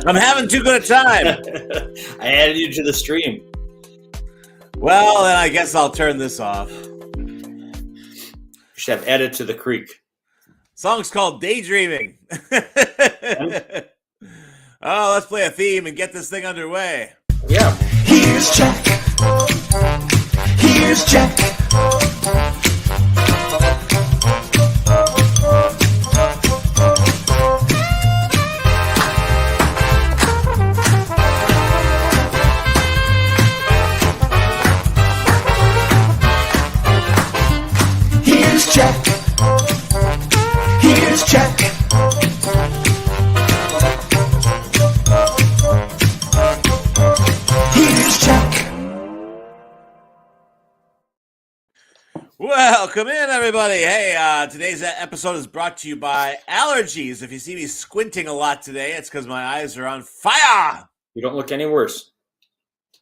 I'm having too good a time. I added you to the stream. Well, then I guess I'll turn this off. You should have added to the creek. Song's called Daydreaming. Oh, let's play a theme and get this thing underway. Yeah. Here's Jack. Here's Jack. Here's Jack. Here's Jack. Here's Jack. Welcome in, everybody. Hey, today's episode is brought to you by allergies. If you see me squinting a lot today, it's because my eyes are on fire. You don't look any worse.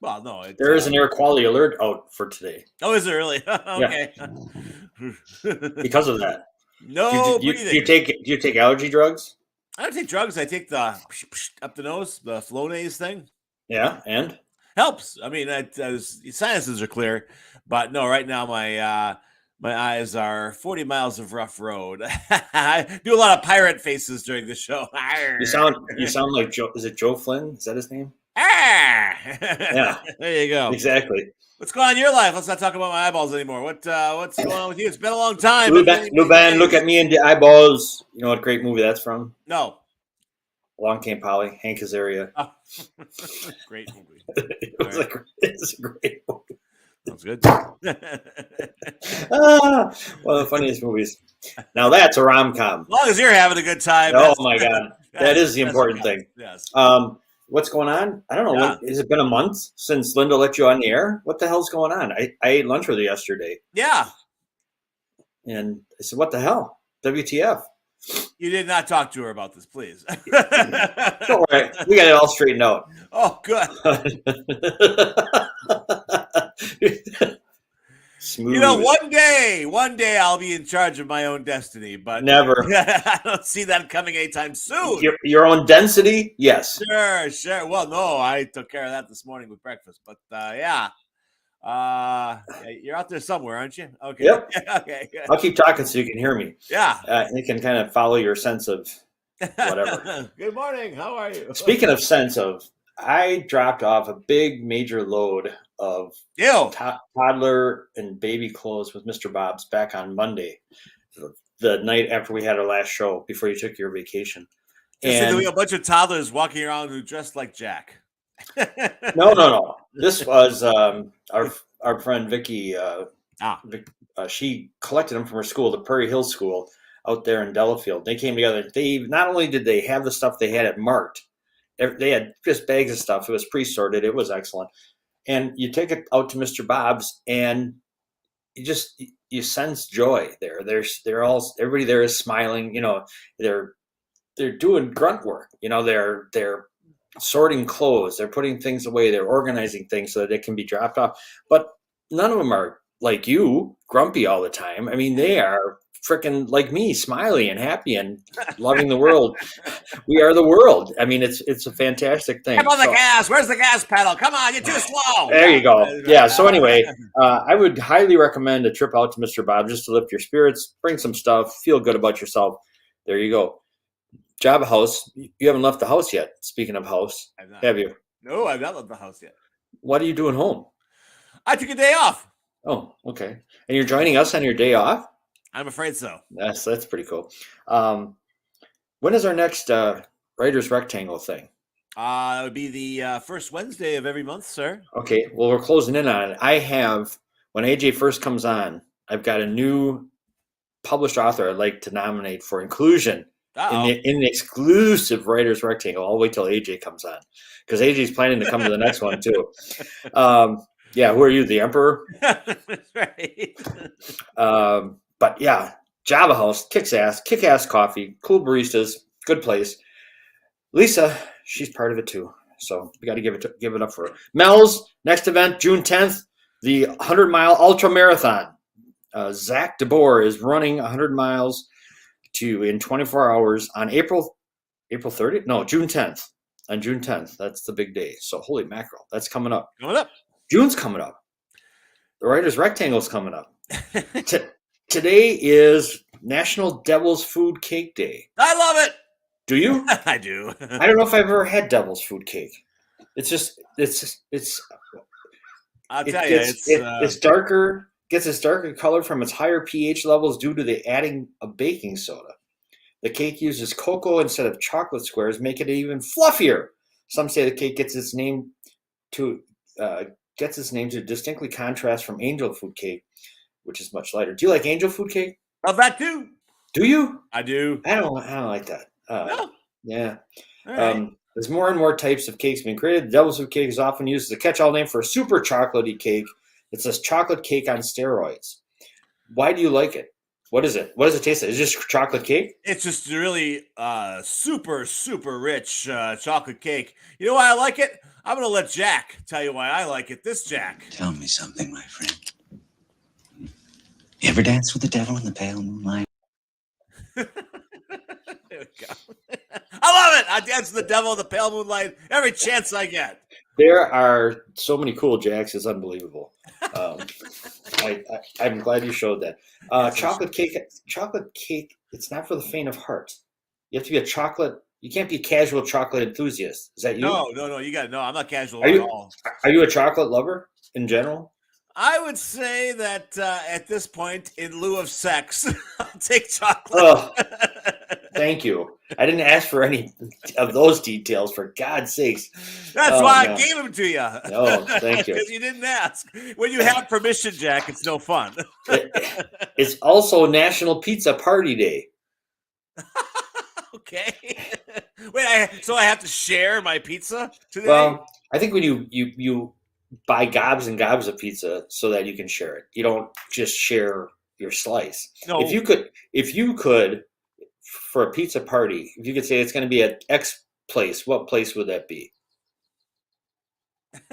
Well, no. There is an air quality alert out for today. Oh, is it really? Okay. Because of that. No do breathing. you take allergy drugs? I don't take drugs. I take the up the nose, the Flonase thing. Yeah, and? Helps. I mean, sinuses are clear, but no, right now my eyes are 40 miles of rough road. I do a lot of pirate faces during the show. You sound like Joe. Is it Joe Flynn? Is that his name? Yeah. There you go. Exactly. What's going on in your life? Let's not talk about my eyeballs anymore. What's going on with you? It's been a long time. Luban, look at me in the eyeballs. You know what great movie that's from? No. Along Came Polly, Hank Azaria. Oh. Great movie. It's a great movie. Sounds good. One of the funniest movies. Now that's a rom-com. As long as you're having a good time. Oh my God, that is the important thing. Yes. What's going on? I don't know. Has it been a month since Linda let you on the air? What the hell's going on? I ate lunch with her yesterday. Yeah. And I said, what the hell? WTF? You did not talk to her about this, please. Don't worry. We got it all straightened out. Oh, good. Smooth. You know, one day I'll be in charge of my own destiny, but never. I don't see that coming anytime soon. Your own density? Yes. Sure. Well, no, I took care of that this morning with breakfast, but yeah. You're out there somewhere, aren't you? Okay. Yep. Okay. Good. I'll keep talking so you can hear me. Yeah. You can kind of follow your sense of whatever. Good morning. How are you? Speaking of sense of, I dropped off a big major load of toddler and baby clothes with Mr. Bob's back on Monday, the night after we had our last show before you took your vacation. And so we have a bunch of toddlers walking around who dressed like Jack. No. This was our friend Vicky. She collected them from her school, the Prairie Hill School out there in Delafield. They came together. They not only did they have the stuff they had it marked, they had just bags of stuff. It was pre-sorted. It was excellent. And you take it out to Mr. Bob's, and you sense joy there. Everybody there is smiling. You know, they're doing grunt work. You know, they're sorting clothes. They're putting things away. They're organizing things so that it can be dropped off. But none of them are like you, grumpy all the time. I mean, they are freaking like me, smiley and happy and loving the world. We are the world. I mean, it's a fantastic thing. Come on the gas. Where's the gas pedal? Come on, you're too slow. There you go. Yeah. So anyway, I would highly recommend a trip out to Mr. Bob just to lift your spirits, bring some stuff, feel good about yourself. There you go. Java House. You haven't left the house yet. Speaking of house, have you? No, I've not left the house yet. What are you doing home? I took a day off. Oh, okay. And you're joining us on your day off? I'm afraid so. That's pretty cool. When is our next Writer's Rectangle thing? It would be the first Wednesday of every month, sir. Okay. Well, we're closing in on it. I have, when AJ first comes on, I've got a new published author I'd like to nominate for inclusion in the exclusive Writer's Rectangle. I'll wait till AJ comes on because AJ's planning to come to the next one too. Yeah. Who are you? The Emperor? That's right. But yeah, Java House, kick-ass coffee, cool baristas, good place. Lisa, she's part of it too. So we got to give it up for her. Mel's next event, June 10th, the 100-mile ultra marathon. Zach DeBoer is running 100 miles in 24 hours on April 30th? No, June 10th. on June 10th. That's the big day. So holy mackerel, that's coming up. Coming up. June's coming up. The Writer's Rectangle's coming up. Today is National Devil's Food Cake Day. I love it. Do you? I do. I don't know if I've ever had devil's food cake. It's I'll tell you, it's darker, gets its darker color from its higher pH levels due to the adding of baking soda. The cake uses cocoa instead of chocolate squares, making it even fluffier. Some say the cake gets its name to distinctly contrast from angel food cake, which is much lighter. Do you like angel food cake? Love that too. Do you? I do. I don't like that. No. Yeah. Right. There's more and more types of cakes being created. The devil's food cake is often used as a catch-all name for a super chocolatey cake. It's a chocolate cake on steroids. Why do you like it? What is it? What does it taste like? Is it just chocolate cake? It's just really super, super rich chocolate cake. You know why I like it? I'm going to let Jack tell you why I like it. This Jack. Tell me something, my friend. You ever dance with the devil in the pale moonlight? There we go. I love it. I dance with the devil in the pale moonlight every chance I get. There are so many cool Jacks. It's unbelievable. I'm glad you showed that. Chocolate cake. It's not for the faint of heart. You have to be a chocolate. You can't be a casual chocolate enthusiast. Is that you? No. You got no. I'm not casual at all. Are you a chocolate lover in general? I would say that at this point, in lieu of sex, I'll take chocolate. Oh, thank you. I didn't ask for any of those details, for God's sakes. That's why I gave them to you. No, thank you. Because you didn't ask. When you have permission, Jack, it's no fun. It's also National Pizza Party Day. Okay. Wait, so I have to share my pizza today? Well, I think when you buy gobs and gobs of pizza so that you can share it. You don't just share your slice. No. If you could, for a pizza party, if you could say it's going to be at X place, what place would that be?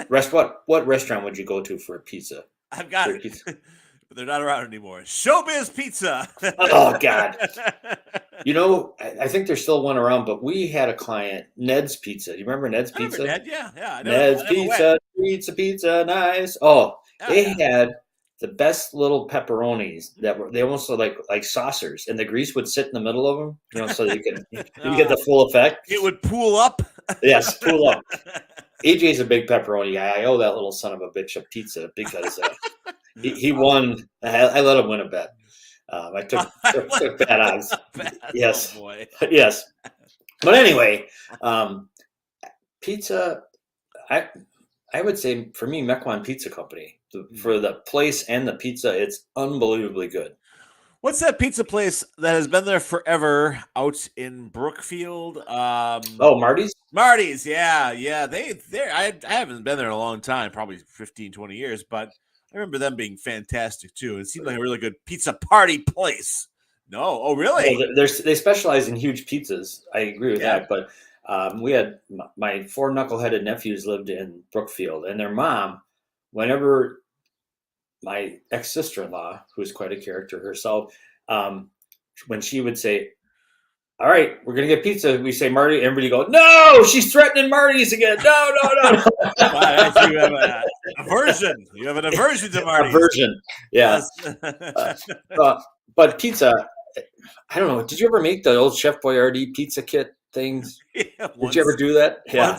What restaurant would you go to for a pizza? I've got it. But they're not around anymore. Showbiz Pizza. Oh, God. You know, I think there's still one around, but we had a client, Ned's Pizza. Do you remember Ned's Pizza? Ned, yeah. Ned's Pizza, nice. Oh, they had the best little pepperonis they almost look like saucers, and the grease would sit in the middle of them, so you could you get the full effect. It would pool up. Yes, pool up. AJ's a big pepperoni guy. I owe that little son of a bitch a pizza because he won. I let him win a bet. I took bad odds. Yes. Oh, boy. Yes. But anyway, pizza, I would say for me, Mequon Pizza Company, for the place and the pizza, it's unbelievably good. What's that pizza place that has been there forever out in Brookfield? Marty's? Marty's, yeah. I haven't been there in a long time, probably 15, 20 years, but I remember them being fantastic too. It seemed like a really good pizza party place. No, oh really? Well, they specialize in huge pizzas. I agree with that. But we had my 4 knuckleheaded nephews lived in Brookfield, and their mom, whenever my ex-sister-in-law, who's quite a character herself, when she would say, "All right, we're gonna get pizza," we say Marty, everybody go, "No, she's threatening Marty's again. No." You have an aversion. You have an aversion to Marty's. Aversion, yeah. But pizza, I don't know. Did you ever make the old Chef Boyardee pizza kit things? Yeah, did you ever do that? Yeah,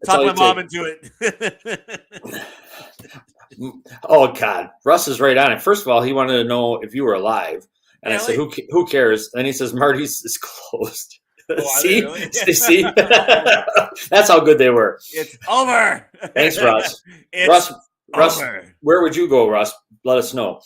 talk my mom into it. Oh God, Russ is right on it. First of all, he wanted to know if you were alive, and really? I said, "Who cares?" And he says, "Marty's is closed." Oh, see, really? See, that's how good they were. It's over. Thanks, Russ. Russ, where would you go, Russ? Let us know.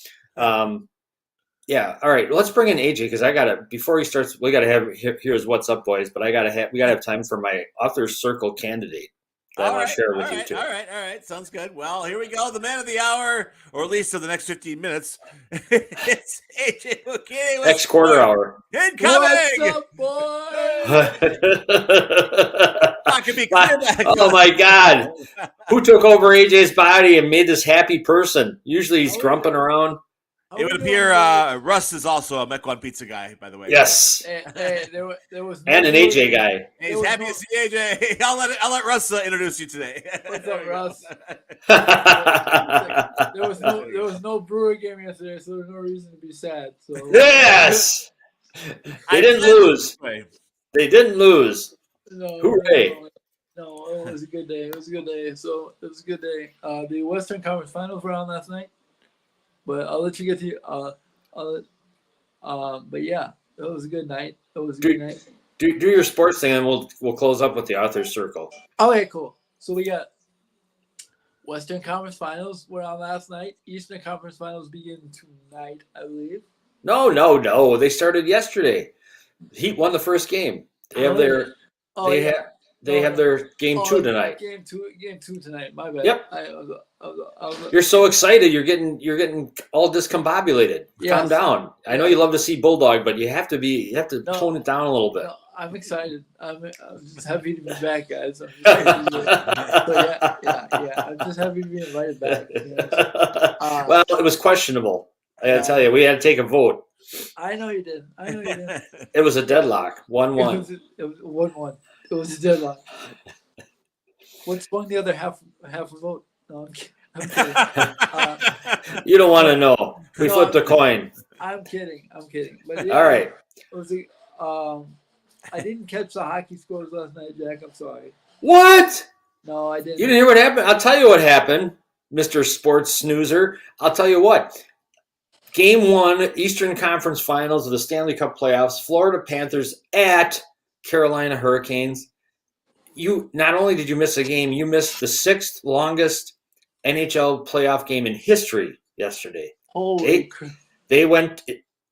Yeah. All right. Let's bring in AJ because before he starts, we gotta here's what's up, boys. But we gotta have time for my author's circle candidate that I want to share with you too. All right. Sounds good. Well, here we go. The man of the hour, or at least of the next 15 minutes. It's AJ McKinney. Next quarter hour. Incoming. What's up, boy? I could be clear back. Oh my God. Who took over AJ's body and made this happy person? Usually he's grumping around. It would appear Russ is also a Mequon pizza guy, by the way. Yes. There was no And an AJ guy. He's happy to see AJ. I'll let Russ introduce you today. What's up, Russ? There was no Brewer game yesterday, so there's no reason to be sad. So Yes. They didn't lose. They didn't lose. No, Hooray. No, it was a good day. It was a good day. So it was a good day. The Western Conference Finals were on last night, but I'll let you get to. But yeah, it was a good night. It was a good night. Do your sports thing, and we'll close up with the author's circle. Okay, cool. So we got Western Conference Finals were on last night. Eastern Conference Finals begin tonight, I believe. No. They started yesterday. Heat won the first game. They have their. They have their game 2 tonight. Game two tonight. My bad. Yep. I was, You're so excited. You're getting all discombobulated. Yes. Calm down. I know you love to see Bulldog, but you have to tone it down a little bit. No, I'm excited. I'm just happy to be back, guys. I'm just happy to be yeah. I'm just happy to be invited back. Well, it was questionable. I gotta tell you, we had to take a vote. I know you did. It was a deadlock. 1-1. It was 1-1. It was a deadlock. What swung the other half a vote? No, I'm kidding. You don't want to know. We flipped a coin. I'm kidding. But yeah, All right. It was I didn't catch the hockey scores last night, Jack. I'm sorry. What? No, I didn't. You didn't hear what happened? I'll tell you what happened, Mr. Sports Snoozer. I'll tell you what. Game 1, Eastern Conference Finals of the Stanley Cup playoffs, Florida Panthers at Carolina Hurricanes. You not only did you miss a game, you missed the 6th longest NHL playoff game in history yesterday. Holy They went.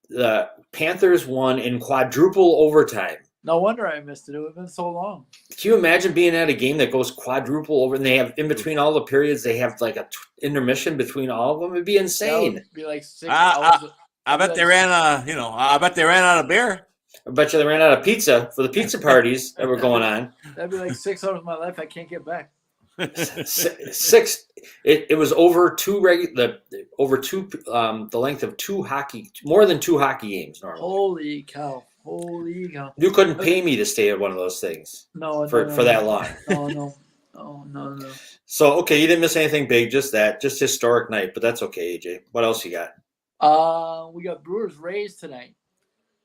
The Panthers won in quadruple overtime. No wonder I missed it. It would have been so long. Can you imagine being at a game that goes quadruple over, and they have in between all the periods, they have like a intermission between all of them? It'd be insane. That would be like 6 hours. I bet they ran out of beer. I bet you they ran out of pizza for the pizza parties that were going on. That'd be like 6 hours of my life I can't get back. Six. It was over the length of more than 2 hockey games normally. Holy cow! You couldn't pay me to stay at one of those things. No, for that long. No. So okay, you didn't miss anything big. Just historic night, but that's okay, AJ. What else you got? We got Brewers Rays tonight.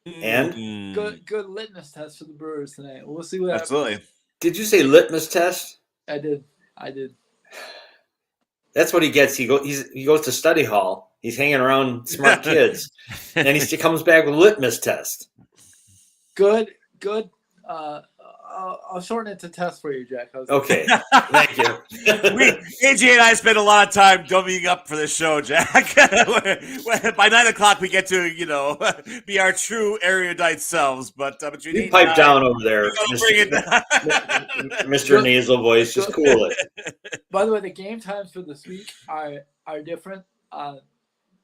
And good litmus test for the Brewers tonight. We'll see what happens. Absolutely. Did you say litmus test? I did. That's what he gets. He goes to study hall. He's hanging around smart kids, and he comes back with litmus test. Good. I'll shorten it to test for you, Jack. Okay, thank you. AJ and I spend a lot of time dummying up for this show, Jack. By 9 o'clock, we get to be our true erudite selves. But you pipe down over there, Mr. Nasal Voice. Just cool it. By the way, the game times for this week are different.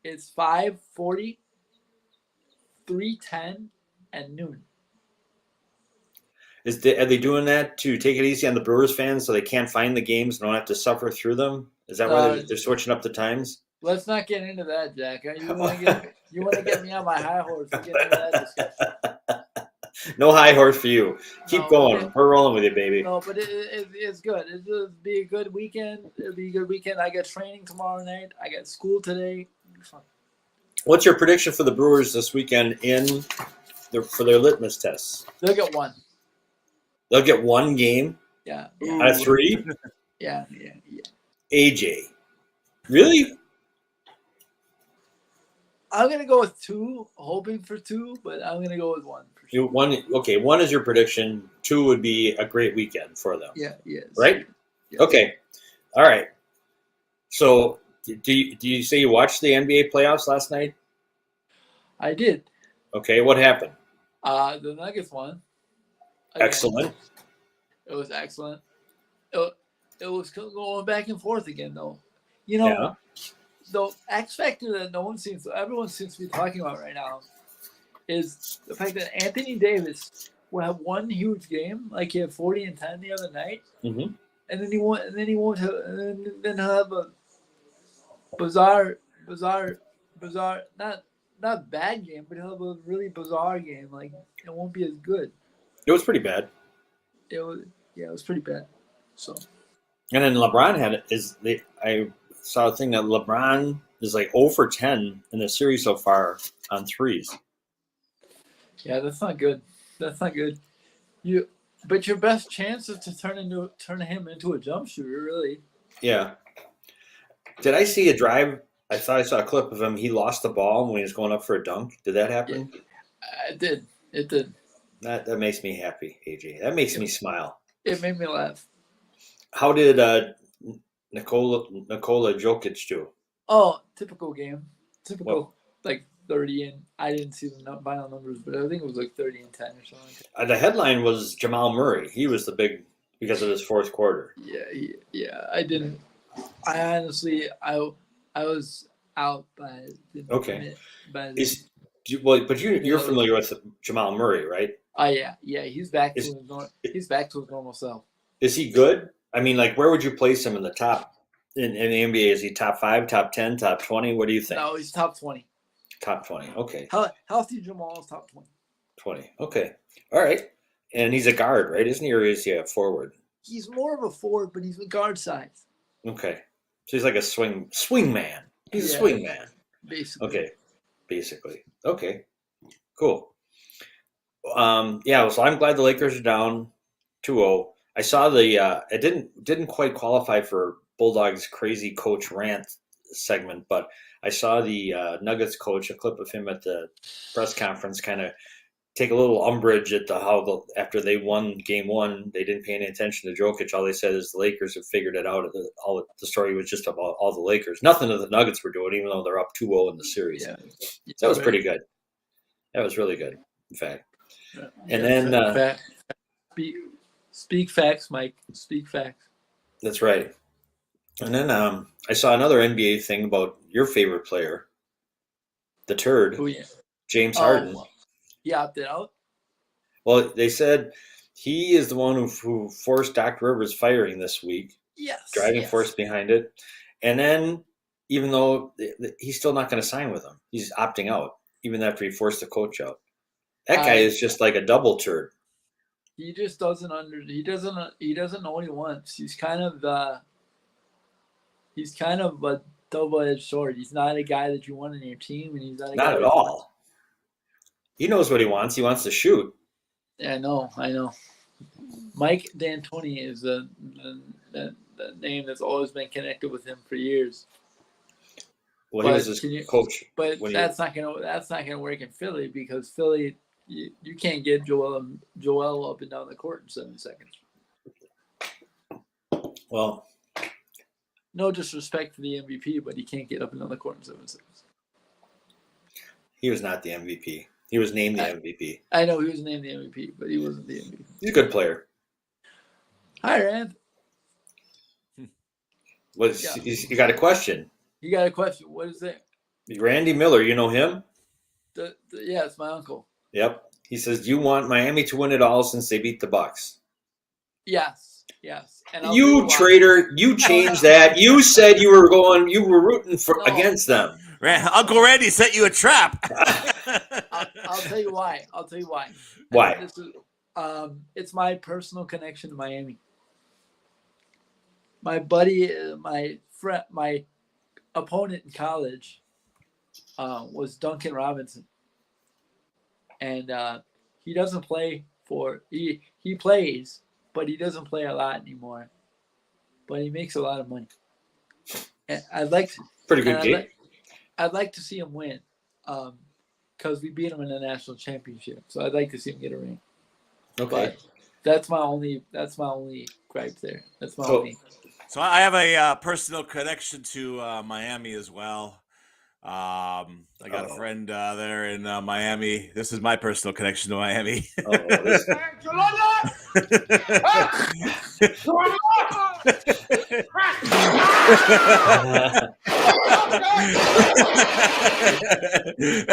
It's 5:40, 3:10, and noon. Are they doing that to take it easy on the Brewers fans so they can't find the games and don't have to suffer through them? Is that why they're switching up the times? Let's not get into that, Jack. You want to get me on my high horse to get into that discussion. No high horse for you. Keep going. We're rolling with you, baby. No, but it's good. It'll be a good weekend. It'll be a good weekend. I got training tomorrow night. I got school today. It'll be fun. What's your prediction for the Brewers this weekend for their litmus tests? They'll get one. They'll get one game? Yeah. Out of 3? Yeah. AJ. Really? I'm going to go with 2, hoping for 2, but I'm going to go with 1. For sure. One is your prediction. 2 would be a great weekend for them. Yeah, yes. Right? Yes. Okay. All right. So, do you say you watched the NBA playoffs last night? I did. Okay, what happened? The Nuggets won. Again. Excellent. It was excellent. It was going back and forth again, though. The X factor that everyone seems to be talking about right now is the fact that Anthony Davis will have one huge game, like he had 40 and 10 the other night, and then he won't have, and then he'll have a bizarre bizarre, not bad game, but he'll have a really bizarre game. Like it won't be as good. It was pretty bad. It was pretty bad. So. And then LeBron I saw a thing that LeBron is like 0 for 10 in the series so far on threes. Yeah, that's not good. That's not good. But your best chance is to turn him into a jump shooter, really. Yeah. Did I see a drive? I thought I saw a clip of him. He lost the ball when he was going up for a dunk. Did that happen? Yeah, it did. It did. That makes me happy, AJ. That makes me smile. It made me laugh. How did Nikola Jokic do? Oh, typical game. Typical, like 30 and I didn't see the final numbers, but I think it was like 30 and 10 or something. The headline was Jamal Murray. He was the big because of his fourth quarter. Yeah. I didn't. I honestly, I was out by the Okay. By but you're familiar with Jamal Murray, right? Oh yeah. He's back to his normal self. Is he good? I mean, like, where would you place him in the top in the NBA? Is he top 5, top 10, top 20? What do you think? No, he's top 20. Top 20. Okay. Healthy Jamal is top 20. 20. Okay. All right. And he's a guard, right? Isn't he? Or is he a forward? He's more of a forward, but he's a guard size. Okay. So he's like a swing man. He's a swing man. Basically. Okay. Basically. Okay. Cool. So I'm glad the Lakers are down 2-0. I saw it didn't quite qualify for Bulldogs crazy coach rant segment, but I saw the Nuggets coach, a clip of him at the press conference, kind of take a little umbrage at after they won game 1, they didn't pay any attention to Jokic. All they said is the Lakers have figured it out. The story was just about all the Lakers. Nothing that the Nuggets were doing, even though they're up 2-0 in the series. Yeah. That was pretty good. That was really good, in fact. And then speak facts, Mike. Speak facts. That's right. And then I saw another NBA thing about your favorite player, the turd, James Harden. He opted out? Well, they said he is the one who forced Doc Rivers' firing this week. Yes. Driving force behind it. And then, even though he's still not going to sign with him, he's opting out, even after he forced the coach out. That guy is just like a double turd. He just doesn't know what he wants. He's kind of a double-edged sword. He's not a guy that you want on your team, and he's not at all. He knows what he wants. He wants to shoot. Yeah, I know. Mike D'Antoni is the name that's always been connected with him for years. Well, he was his coach. But that's not gonna work in Philly because Philly, you can't get Joel up and down the court in 7 seconds. Well, no disrespect for the MVP, but he can't get up and down the court in 7 seconds. He was not the MVP. He was named the MVP. I know he was named the MVP, but he wasn't the MVP. He's a good player. Hi, Rand. You got a question? You got a question. What is it? Randy Miller, you know him? Yeah, it's my uncle. Yep. He says, do you want Miami to win it all since they beat the Bucks? Yes. And you traitor, you changed that. You said you were rooting against them. Uncle Randy set you a trap. I'll tell you why. Why? It's my personal connection to Miami. My buddy, my friend, my opponent in college was Duncan Robinson, and he doesn't play he plays, but he doesn't play a lot anymore. But he makes a lot of money, and pretty good game. I'd like to see him win, because we beat him in the national championship. So I'd like to see him get a ring. Okay, but that's my only gripe there. That's my only. So I have a personal connection to Miami as well. I got a friend there in Miami. This is my personal connection to Miami. There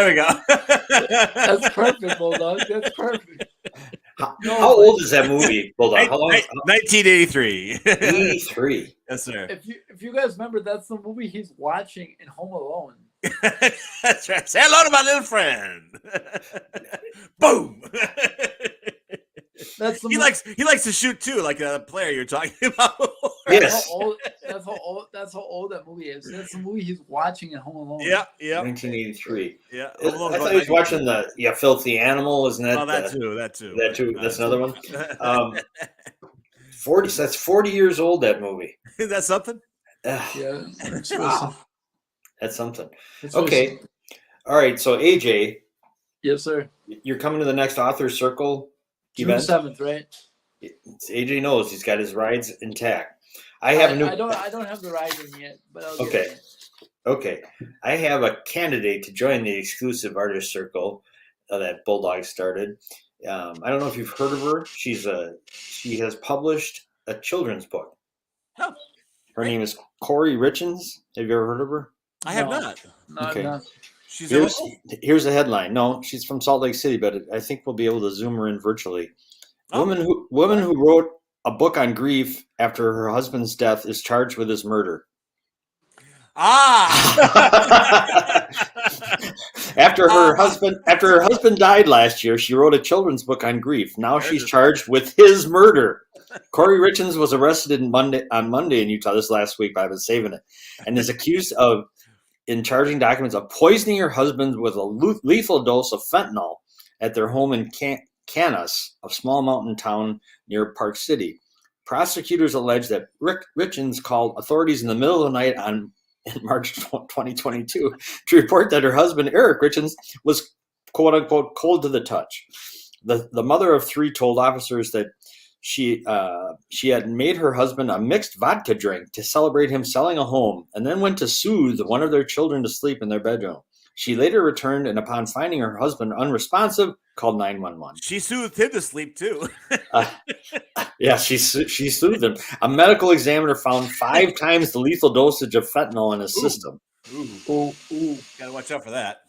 we go. That's perfect, Bulldog. That's perfect. How old is that movie, Bulldog? How long? 1983. 83. Yes, sir. If you guys remember, that's the movie he's watching in Home Alone. That's right. Say hello to my little friend. Boom. That's the he likes to shoot too, like a player you're talking about. Yes. That's how old that movie is. That's the movie he's watching at Home Alone. Yeah. 1983. Yeah. I thought he was watching the Filthy Animal, isn't that? Oh, that too. That too. That's another one. 40. That's 40 years old. That movie. Is that something? Yeah. Wow. That's something. Okay. All right. So AJ. Yes, sir. You're coming to the next Author Circle June event. 7th, right? AJ knows he's got his rides intact. I don't have the ride in yet, but I'll okay. get it. Okay. I have a candidate to join the exclusive artist circle that Bulldog started. I don't know if you've heard of her. She has published a children's book. Oh, her name is Corey Richens. Have you ever heard of her? I have not. No, Okay. I'm not. Here's the headline. No, she's from Salt Lake City, but I think we'll be able to zoom her in virtually. Oh. Woman who wrote a book on grief after her husband's death is charged with his murder. After her husband died last year, she wrote a children's book on grief. Now she's charged with his murder. Corey Richens was arrested on Monday in Utah this last week, but I've been saving it, and is accused of, in charging documents, of poisoning her husband with a lethal dose of fentanyl at their home in Canas, a small mountain town near Park City. Prosecutors allege that Richens called authorities in the middle of the night in March 2022 to report that her husband, Eric Richens, was quote unquote cold to the touch. The mother of three told officers that she had made her husband a mixed vodka drink to celebrate him selling a home, and then went to soothe one of their children to sleep in their bedroom. She later returned, and upon finding her husband unresponsive, called 911. She soothed him to sleep too. Yeah, she soothed him. A medical examiner found 5 times the lethal dosage of fentanyl in his system. Ooh. Gotta watch out for that.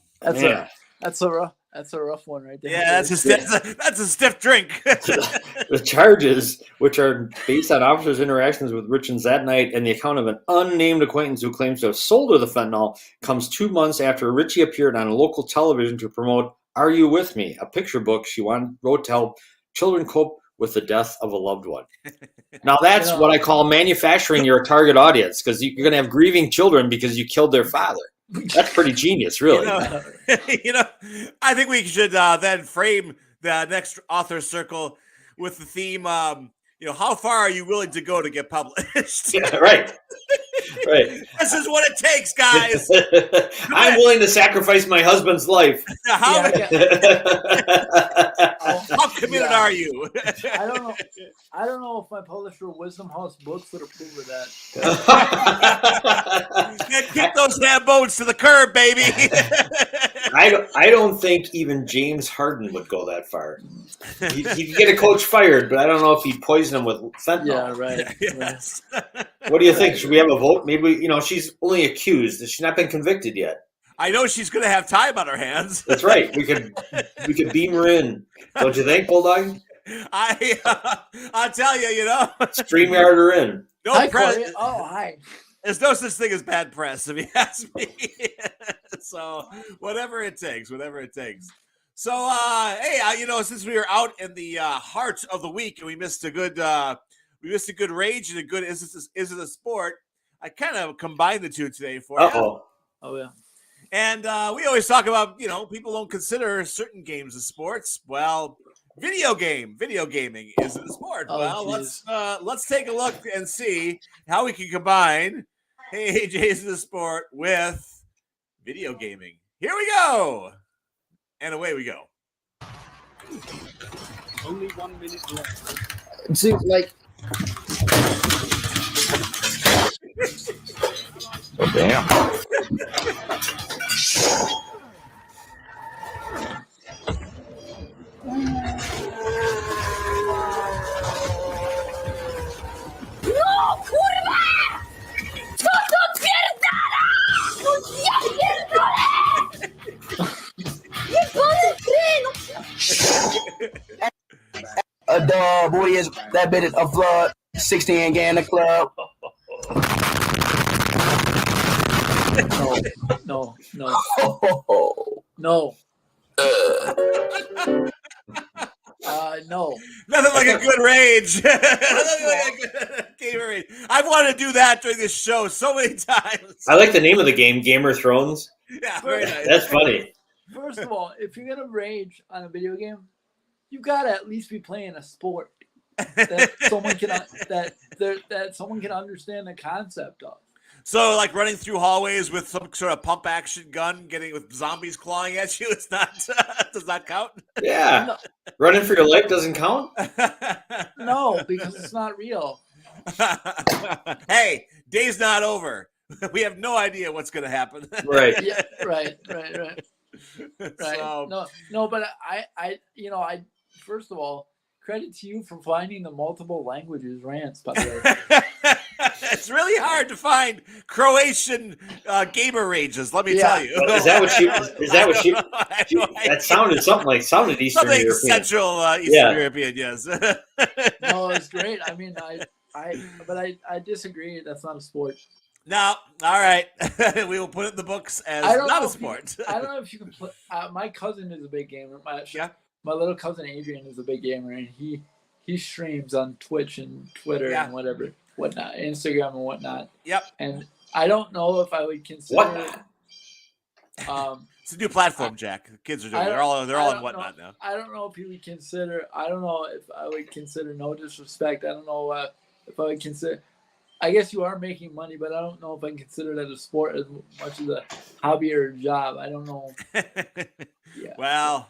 That's a rough one right there. Yeah, that's a stiff drink. The charges, which are based on officers' interactions with Richens that night and the account of an unnamed acquaintance who claims to have sold her the fentanyl, comes 2 months after Richie appeared on local television to promote "Are You With Me?", a picture book she wrote to help children cope with the death of a loved one. Now that's what I call manufacturing your target audience, because you're going to have grieving children because you killed their father. That's pretty genius, really. I think we should then frame the next Author Circle with the theme, how far are you willing to go to get published? Yeah, right. This is what it takes, guys. I'm willing to sacrifice my husband's life. How committed are you? I don't know if my publisher, Wisdom House Books, would approve of that. Kick those damn boats to the curb, baby. I don't think even James Harden would go that far. He'd get a coach fired, but I don't know if he'd poison him with fentanyl. Yeah, right. Yes. What do you think? Should we have a vote? Maybe, she's only accused. She's not been convicted yet. I know she's going to have time on her hands. That's right. We could beam her in. Don't you think, Bulldog? I'll tell you, StreamYard her in. Hi, Corey. Oh, hi. There's no such thing as bad press, if you ask me. So whatever it takes. So, since we were out in the heart of the week and we missed a good rage and a good is it a sport, I kind of combined the two today for you. Oh yeah. And we always talk about, people don't consider certain games as sports. Well, video gaming is a sport. Let's take a look and see how we can combine AJ's the sport with video gaming. Here we go. And away we go. Only 1 minute left. It seems like. Oh, damn. No, kurwa! Co to pierdala? Ja pierdolę! Jebany A dub, what is that bit of flood? 16 gang in the club. No. Oh, No. No. Nothing like a good rage. Nothing like a good gamer rage. I've wanted to do that during this show so many times. I like the name of the game, Game of Thrones. Yeah, very nice. That's funny. First of all, if you're gonna rage on a video game, you gotta at least be playing a sport that someone can that someone can understand the concept of. So, like running through hallways with some sort of pump action gun, getting with zombies clawing at you, it's not does not count. Yeah. No. Running for your life doesn't count? No, because it's not real. Hey, day's not over. We have no idea what's going to happen. Right. Yeah, right. So, No, but I first of all, credit to you for finding the multiple languages rants, by the way. it's really hard to find Croatian gamer rages. Let me tell you. Is that what she? That sounded sounded Eastern something European. Central Eastern European. Yes. No, it's great. I mean, I disagree. That's not a sport. No, all right. We will put it in the books as not a sport. I don't know if you can play. My cousin is a big gamer. My little cousin Adrian is a big gamer, and he streams on Twitch and Twitter and whatnot, Instagram and whatnot. Yep. And I don't know if I would consider. It's a new platform, Jack. The kids are doing. They're all on whatnot now. I don't know if you would consider. I don't know if I would consider. No disrespect. I don't know if I would consider. I guess you are making money, but I don't know if I can consider that a sport as much as a hobby or a job. I don't know. Yeah. Well,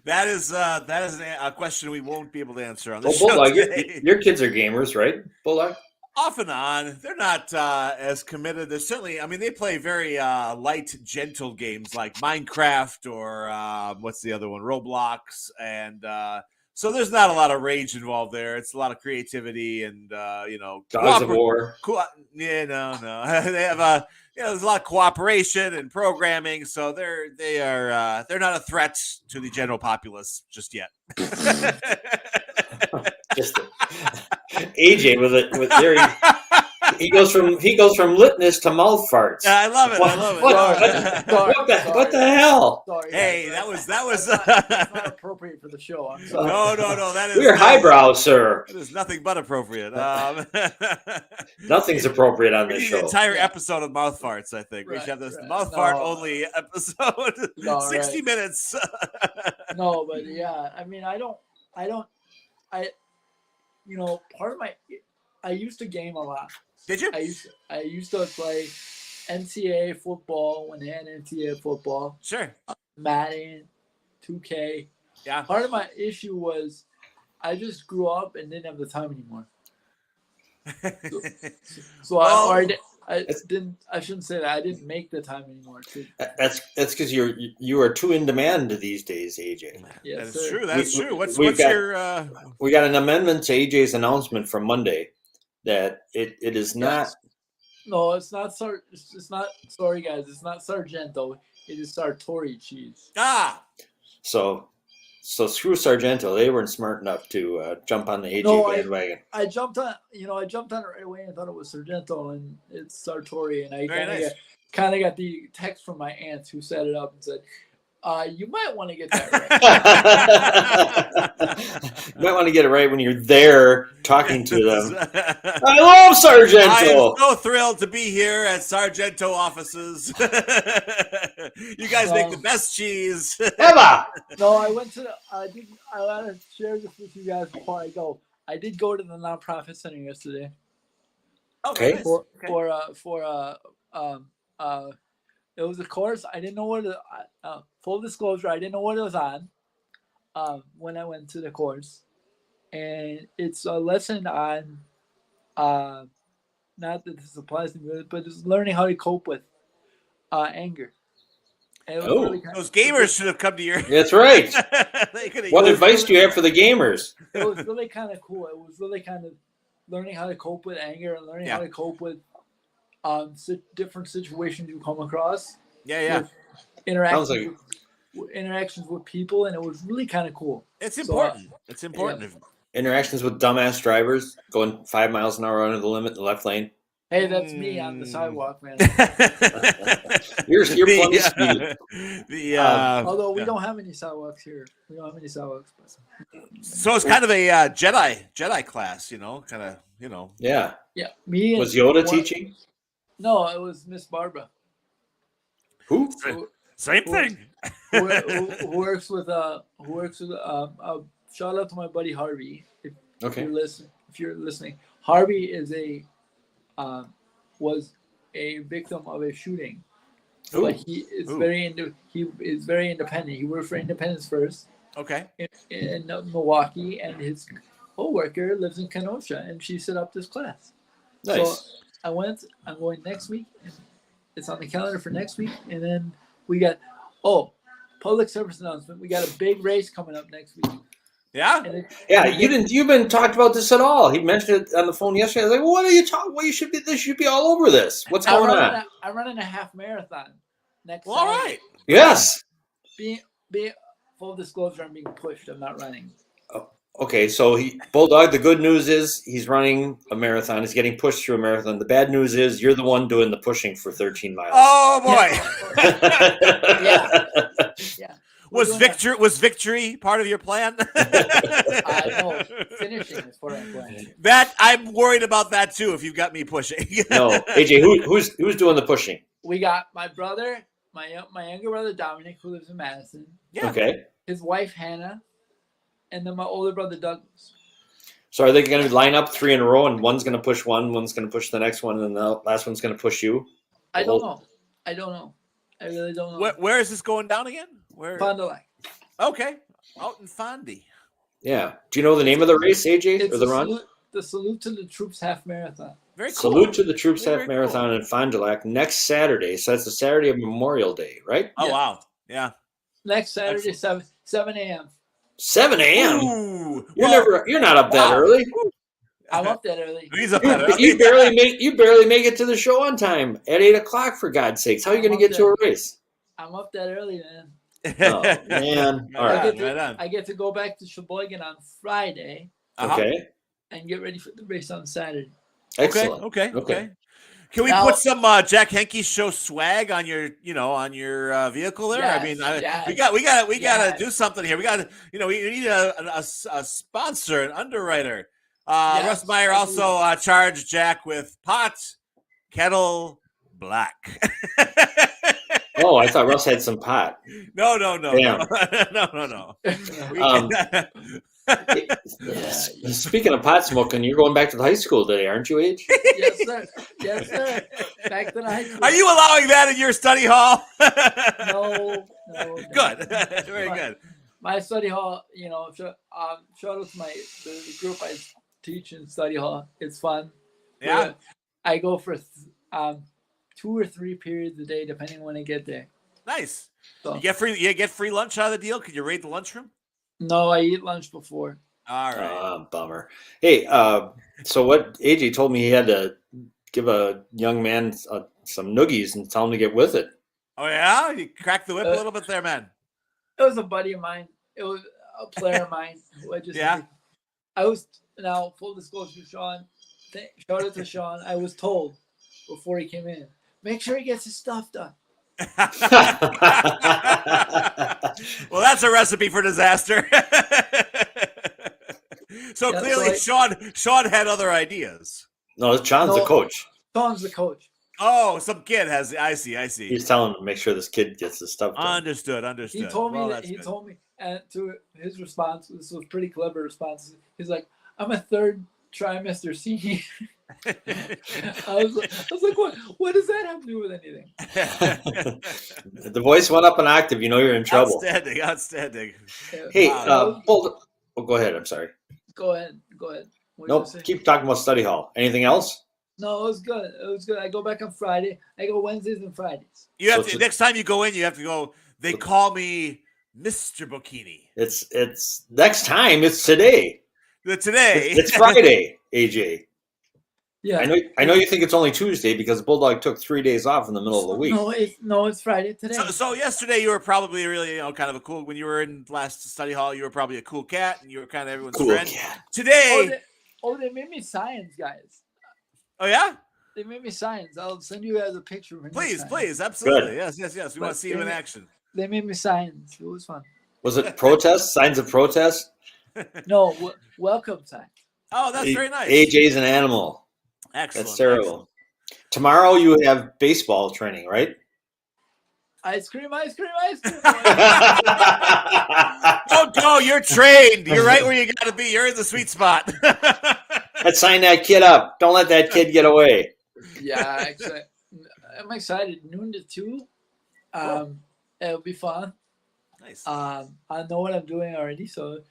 that is a question we won't be able to answer on this show Bulldog, today. your kids are gamers, right, Bulldog? Off and on, they're not as committed. They're certainly, I mean, they play very light, gentle games like Minecraft or what's the other one, Roblox, and so there's not a lot of rage involved there. It's a lot of creativity and Dogs of War. Yeah, no. They have there's a lot of cooperation and programming, so they're not a threat to the general populace just yet. Just AJ with their he goes from litness to mouth farts. I love it. What the hell? Sorry, hey, guys, that was that's not appropriate for the show. I'm sorry. No. That is We're highbrow, sir. That is nothing but appropriate. Nothing's appropriate on We this need show. an entire episode of mouth farts. I think we should have this mouth fart only episode. 60 minutes. No, but yeah, I mean, part of I used to game a lot. Did you? I used to play NCAA football when they had NCAA football. Sure. Madden, 2K. Yeah. Part of my issue was I just grew up and didn't have the time anymore. So I shouldn't say that. I didn't make the time anymore. That's because you are too in demand these days, AJ. Yes, That's true. That's true. What's we got an amendment to AJ's announcement from Monday that it is not. Yes. No, it's not. It's not. Sorry, guys. It's not Sargento. It is Sartori cheese. So screw Sargento. They weren't smart enough to jump on the AJ bandwagon. I jumped on it right away and thought it was Sargento, and it's Sartori. And I kind of got the text from my aunt who set it up and said, "You might want to get that right." You might want to get it right when you're there talking to them. I love Sargento. I am so thrilled to be here at Sargento offices. You guys make the best cheese. Emma! No, I want to share this with you guys before I go. I did go to the nonprofit center yesterday. Okay. It was a course. I didn't know what full disclosure, I didn't know what it was on when I went to the course. And it's a lesson on, not that this applies to me, but it's learning how to cope with anger. And it was those gamers should have come to your. That's right. What advice do you have for the gamers? It was really kind of cool. It was really kind of learning how to cope with anger and learning how to cope with different situations you come across. Yeah. Interactions with people, and it was really kind of cool. It's important. It's important. Interactions with dumbass drivers going 5 miles an hour under the limit in the left lane. Hey, that's me on the sidewalk, man. You're plenty speedy. Although we don't have any sidewalks here. We don't have any sidewalks. But... So it's kind of a Jedi class, kind of, Yeah. Yeah. Me was Yoda teaching? No, it was Miss Barbara. Who? Same thing. Who works with shout out to my buddy Harvey. If you're listening, Harvey is was a victim of a shooting. Ooh. But he is very independent. He worked for Independence First. Okay. In Milwaukee, and his co-worker lives in Kenosha, and she set up this class. Nice. So I'm going next week. And it's on the calendar for next week, and then we got public service announcement. We got a big race coming up next week. Yeah. You been talked about this at all. He mentioned it on the phone yesterday. I was like, what are you talking? Well, this should be all over this. What's going on? I'm running a half marathon next. Well, all right. Yes. Being full disclosure, I'm being pushed. I'm not running. Okay, so Bulldog, the good news is he's running a marathon. He's getting pushed through a marathon. The bad news is you're the one doing the pushing for 13 miles. Oh boy. Yeah. Was victory part of your plan? No, finishing is part of my plan. That I'm worried about that too. If you've got me pushing. No, AJ, who's doing the pushing? We got my brother, my younger brother Dominic, who lives in Madison. Yeah. Okay. His wife Hannah, and then my older brother Douglas. So are they going to line up 3 in a row, and one's going to push one, one's going to push the next one, and the last one's going to push you? I don't know. I really don't know. Where is this going down again? Where? Fond du Lac. Okay, out in Fondy. Yeah. Do you know the name of the race, AJ, It's or the run? The Salute to the Troops Half Marathon. Very cool. Salute to the Troops Very Half Marathon in Fond du Lac next Saturday. So that's the Saturday of Memorial Day, right? Oh Yeah. Wow! Yeah. Next Saturday, 7 a.m. 7 a.m. Ooh, You're not up that early. I'm up that early. He's up that early. You barely make it to the show on time at 8 o'clock. For God's sakes, how are you going to get to a race? I'm up that early, man. Oh man! All right. I get to go back to Sheboygan on Friday. Okay. And get ready for the race on Saturday. Excellent. Okay. Can we put some Jack Henke show swag on your vehicle there? Yes, I mean, we gotta do something here. We got we need a sponsor, an underwriter. Russ Meyer also charged Jack with pot, kettle, black. Oh, I thought Russ had some pot. No. Damn. No. Speaking of pot smoking, you're going back to the high school today, aren't you, Age? Yes, sir. Back to the high school. Are you allowing that in your study hall? No. Good. Very good. My study hall, shout out to the group I teach in study hall. It's fun. Yeah. I go for 2 or 3 periods a day, depending on when I get there. Nice. So, You get free lunch out of the deal? Could you rate the lunchroom? No, I eat lunch before. All right. Bummer. Hey, so what AJ told me he had to give a young man some noogies and tell him to get with it. Oh, yeah? You cracked the whip a little bit there, man. It was a buddy of mine. It was a player of mine. Who I was, now, full disclosure, Sean, shout out to Sean. I was told before he came in, make sure he gets his stuff done. Well, that's a recipe for disaster. So clearly, Sean had other ideas. No, Sean's the coach. Sean's the coach. Oh, some kid has. I see. He's telling him to make sure this kid gets his stuff done. Understood. He told me He told me, and to his response, this was a pretty clever response. He's like, "I'm a 3rd trimester senior." I was like, what does that have to do with anything? The voice went up an octave. You know you're in trouble. Outstanding. Hey, go ahead. I'm sorry. Go ahead. Nope. Keep talking about study hall. Anything else? No, it was good. I go back on Friday. I go Wednesdays and Fridays. You have to next time you go in. You have to go. They call me Mr. Bocchini. It's next time. It's today. Today. It's Friday, AJ. Yeah. I know you think it's only Tuesday because Bulldog took 3 days off in the middle of the week. No, it's Friday today. So yesterday you were probably really, kind of a cool. When you were in last study hall, you were probably a cool cat, and you were kind of everyone's friend. Cat. Today, they made me science, guys. Oh yeah. They made me signs. I'll send you guys a picture. Of Please, signs. please, absolutely. Good. Yes. We want to see you in action. They made me signs. It was fun. Was it protest? Signs of protest? No, welcome signs. Oh, that's very nice. AJ's an animal. Excellent. That's terrible. Tomorrow you have baseball training, right? Ice cream. Don't go. You're trained. You're right where you got to be. You're in the sweet spot. Let's sign that kid up. Don't let that kid get away. Yeah, I'm excited. Noon to 2. It'll be fun. Nice. I know what I'm doing already, so it'll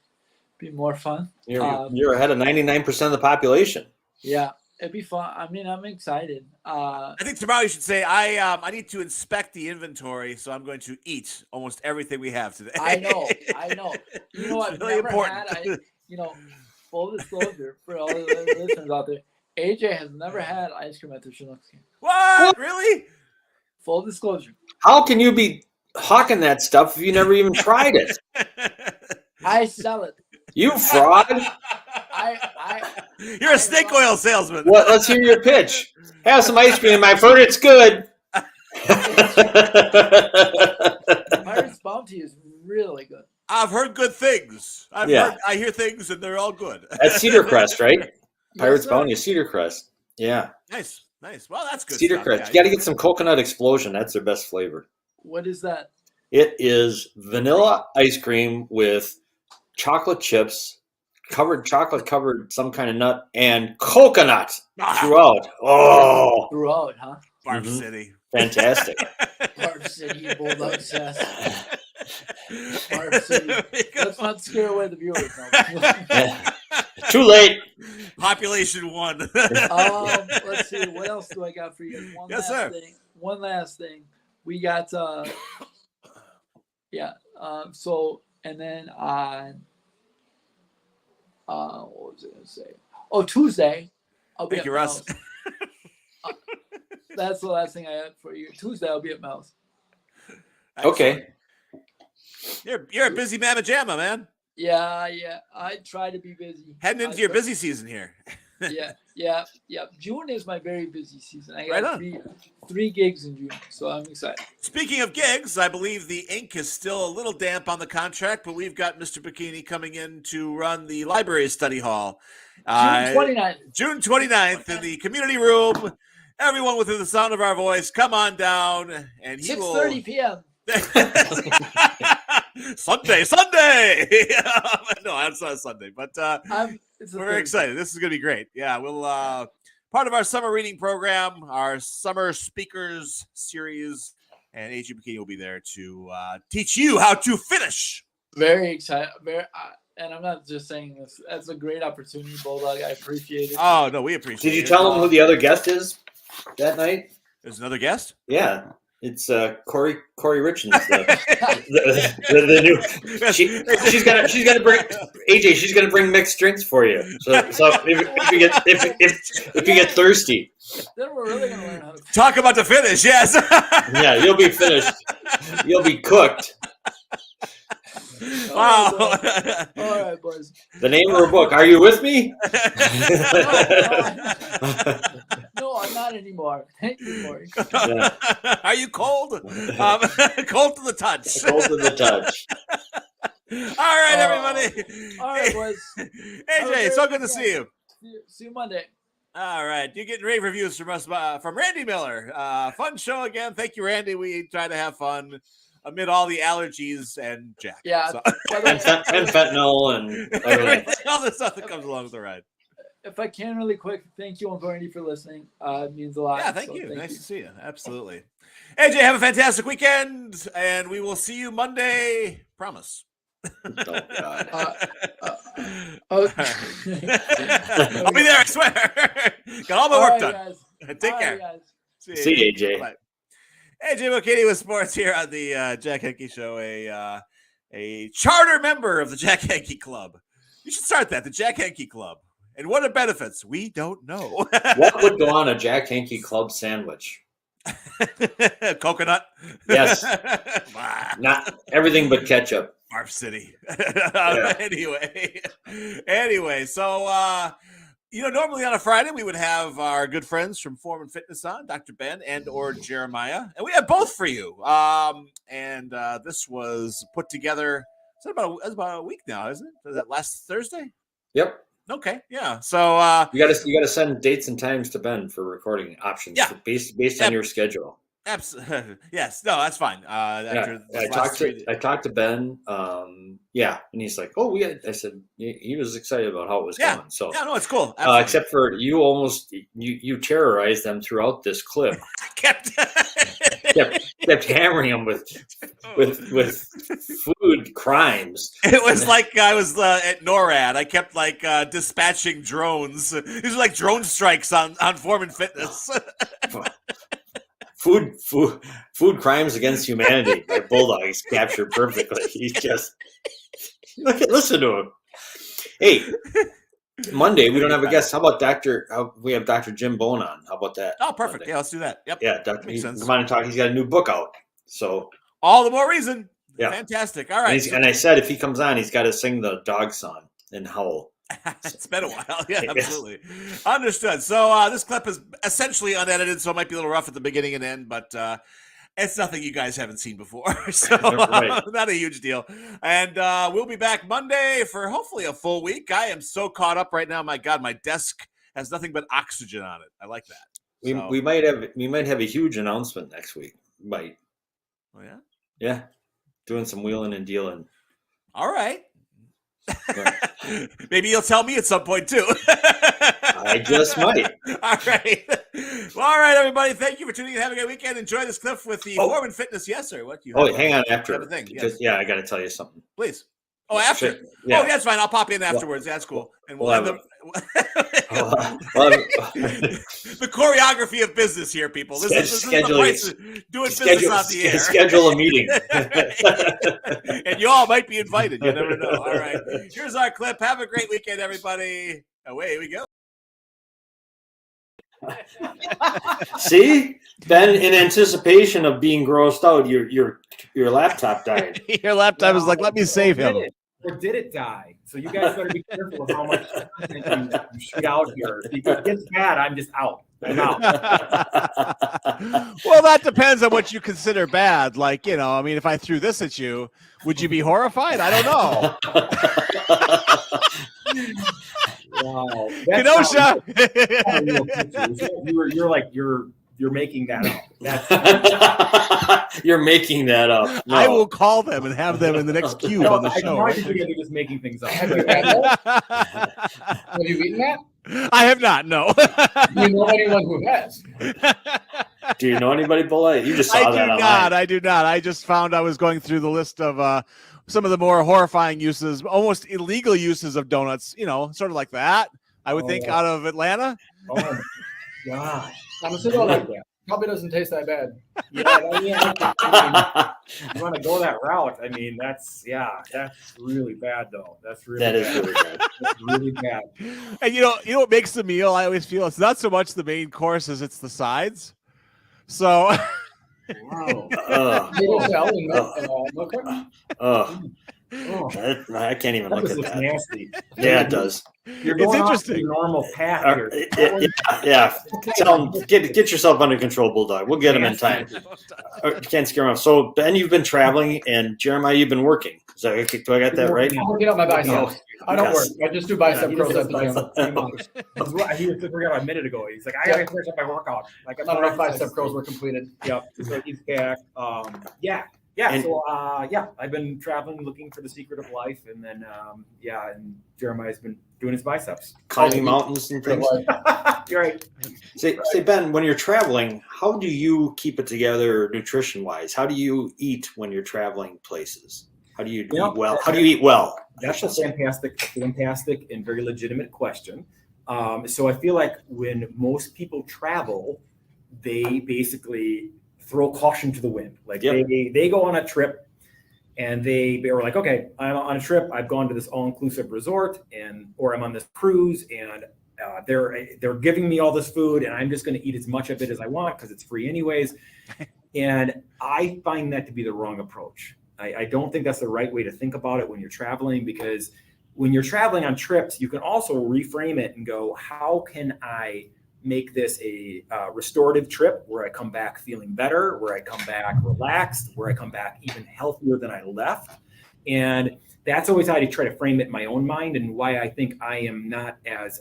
be more fun. You're ahead of 99% of the population. Yeah, it'll be fun. I mean, I'm excited. I think tomorrow you should say, I need to inspect the inventory, so I'm going to eat almost everything we have today. I know. You know, I've really never important. had. Full disclosure for all the listeners out there, AJ has never had ice cream at the Chinooks game. What? Really? Full disclosure. How can you be hawking that stuff if you never even tried it? I sell it. You fraud. You're a snake oil salesman. What? Let's hear your pitch. Have some ice cream. I've heard it's good. Pirate's Bounty is really good. I've heard good things. I hear things, and they're all good. That's Cedar Crest, right? Pirates sir. Bounty is Cedar Crest. Yeah. Nice. Well, that's good. Cedar stuff. Crest. Yeah, You got to get some coconut explosion. That's their best flavor. What is that? It is vanilla ice cream with chocolate chips, covered some kind of nut, and coconut throughout. Oh, Throughout, huh? Barf City. Fantastic. Barf City, Bulldog Cess. Barf City. Let's not scare away the viewers. Yeah. Too late. Population 1. Let's see. What else do I got for you? One last thing. We got and then on what was I gonna say? Oh, Tuesday. I'll be Thank at you, Russ. Mel's. That's the last thing I had for you. Tuesday I'll be at Mel's. Okay. You're a busy mamma jamma, man. Yeah. I try to be busy. Heading into your busy season here. Yeah. June is my very busy season. I got three gigs in June, so I'm excited. Speaking of gigs, I believe the ink is still a little damp on the contract, but we've got Mr. Bikini coming in to run the library study hall. June 29th in the community room. Everyone within the sound of our voice, come on down, and he 6:30 p.m. Sunday. No, it's not Sunday, but we're excited. This is going to be great. Yeah, we'll part of our summer reading program, our summer speakers series, and AJ Bikini will be there to teach you how to finish. Very excited. And I'm not just saying this. That's a great opportunity, Bulldog. I appreciate it. Oh no, we appreciate it. Did you tell them who the other guest is that night? There's another guest? Yeah. It's Corey Richens, the new. She's gonna bring AJ. She's gonna bring mixed drinks for you. So if you get thirsty, then we're really gonna learn how to talk about the finish. Yes. Yeah, you'll be finished. You'll be cooked. Wow. All right, boys. The name of her book. Are you with me? No, I'm not anymore. Thank you, Corey. Yeah. Are you cold? Cold to the touch. Cold to the touch. All right, everybody. All right, boys. AJ, so good to see you. See you Monday. All right, you're getting rave reviews from us from Randy Miller. Fun show again. Thank you, Randy. We try to have fun amid all the allergies and Jack. Yeah, so. and fentanyl and everything. All the stuff that comes along with the ride. If I can really quick, thank you, Randy, for listening. It means a lot. Yeah, thank you. Nice to see you. Absolutely. AJ, have a fantastic weekend, and we will see you Monday. Promise. Oh, God. I'll be there, I swear. Got all my work done. Guys. Take care. Guys. See you, AJ. Bye. AJ Bikini with sports here on the Jack Henke Show, a charter member of the Jack Henke Club. You should start that, the Jack Henke Club. And what are benefits? We don't know. What would go on a Jack Henke Club sandwich? Coconut? Yes. Not everything but ketchup. Barf City. Yeah. Anyway, so Normally on a Friday we would have our good friends from Form and Fitness on, Dr. Ben and or Jeremiah, and we have both for you. And this was put together. It's about a week now, isn't it? Was that last Thursday? Yep. Okay, yeah. So you gotta send dates and times to Ben for recording options. Yeah. Based on your schedule. Absolutely. Yes. No, that's fine. I talked to Ben. And he's like, "Oh, I said he was excited about how it was going. So no, it's cool. Except for you, you terrorized them throughout this clip. kept hammering them with food crimes. It was like I was at NORAD. I kept dispatching drones. These are like drone strikes on Form and Fitness. Food crimes against humanity by Bulldog is captured perfectly. He's just listen to him. Hey, Monday we don't have a guest. How about we have Dr. Jim Bone on? How about that? Oh, perfect. Monday? Yeah, let's do that. Yep. Yeah, come on and talk. He's got a new book out. So all the more reason. Yeah. Fantastic. All right. And I said if he comes on, he's got to sing the dog song and howl. It's been a while. Yeah, absolutely. Understood. So this clip is essentially unedited, so it might be a little rough at the beginning and end, but it's nothing you guys haven't seen before. So not a huge deal. And we'll be back Monday for hopefully a full week. I am so caught up right now. My God, my desk has nothing but oxygen on it. I like that. We might have a huge announcement next week. Might. Oh yeah? Yeah. Doing some wheeling and dealing. All right. Maybe you'll tell me at some point too. I just might. All right. Well, all right, everybody. Thank you for tuning in. Have a great weekend. Enjoy this clip with the Form and Fitness. Yes, sir. What you? Hang on. After thing. Yes. Yeah, I got to tell you something. Please. Oh, after. Yeah. Oh, that's fine. I'll pop in afterwards. That's cool. And we'll have the choreography of business here, people. This is the place doing business on the air. Schedule a meeting. And you all might be invited. You never know. All right. Here's our clip. Have a great weekend, everybody. Away we go. See, Ben, in anticipation of being grossed out, your laptop died. Your laptop is like, let me save him. Or did it die? So you guys better be careful of how much content you shoot out here. If it gets bad, I'm just out. I'm out. Well, that depends on what you consider bad. Like, I mean, if I threw this at you, would you be horrified? I don't know. Wow. Kenosha. You're making that up. You're making that up. No. I will call them and have them in the next cube on the show. I think you're just making things up. Have you eaten that? I have not. No. Do you know anyone who has? Do you know anybody below? You just saw that online. I do not. I just found I was going through the list of some of the more horrifying uses, almost illegal uses of donuts. Sort of like that. I would think out of Atlanta. Oh my God. Honestly, don't like that. Probably doesn't taste that bad. You want to go that route? I mean, that's really bad though. That's really really bad. That's really bad. And you know what makes the meal? I always feel it's not so much the main course as it's the sides. So. Wow. I can't even look at that. Nasty. Yeah, it does. You're going interesting. Off your normal path here. Yeah. Tell them, get yourself under control, Bulldog. We'll get him in time. Can't scare him off. So, Ben, you've been traveling, and Jeremiah, you've been working. Do I got that right? I'm working on my biceps. I don't work. I just do bicep curls at the gym. He forgot a minute ago. He's like, I got to finish up my workout. Like, I don't know if bicep curls were completed. Yep. So he's back. I've been traveling looking for the secret of life, and then and Jeremiah's been doing his biceps, climbing mountains and things. You're right. Say Ben, when you're traveling, how do you keep it together nutrition wise? How do you eat when you're traveling places? How do you eat well? How do you eat well? That's a fantastic and very legitimate question. So I feel like when most people travel, they basically throw caution to the wind. Like they go on a trip and they were like, okay, I'm on a trip. I've gone to this all-inclusive resort or I'm on this cruise and they're giving me all this food and I'm just going to eat as much of it as I want because it's free anyways. And I find that to be the wrong approach. I don't think that's the right way to think about it when you're traveling, because when you're traveling on trips, you can also reframe it and go, how can I make this a restorative trip where I come back feeling better, where I come back relaxed, where I come back even healthier than I left? And that's always how I try to frame it in my own mind, and why I think I am not as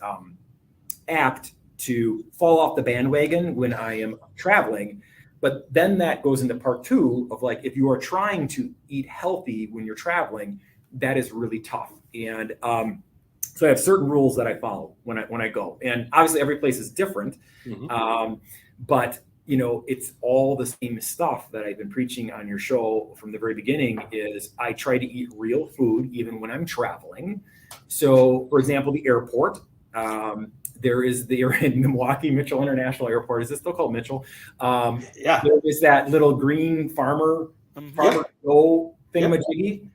apt to fall off the bandwagon when I am traveling. But then that goes into part two of like, if you are trying to eat healthy when you're traveling, that is really tough. And so I have certain rules that I follow when I go, and obviously every place is different. But you know, it's all the same stuff that I've been preaching on your show from the very beginning. Is I try to eat real food even when I'm traveling. So, for example, the airport. There is in Milwaukee Mitchell International Airport. Is this still called Mitchell? Yeah. There is that little green farmer go thingamajiggy.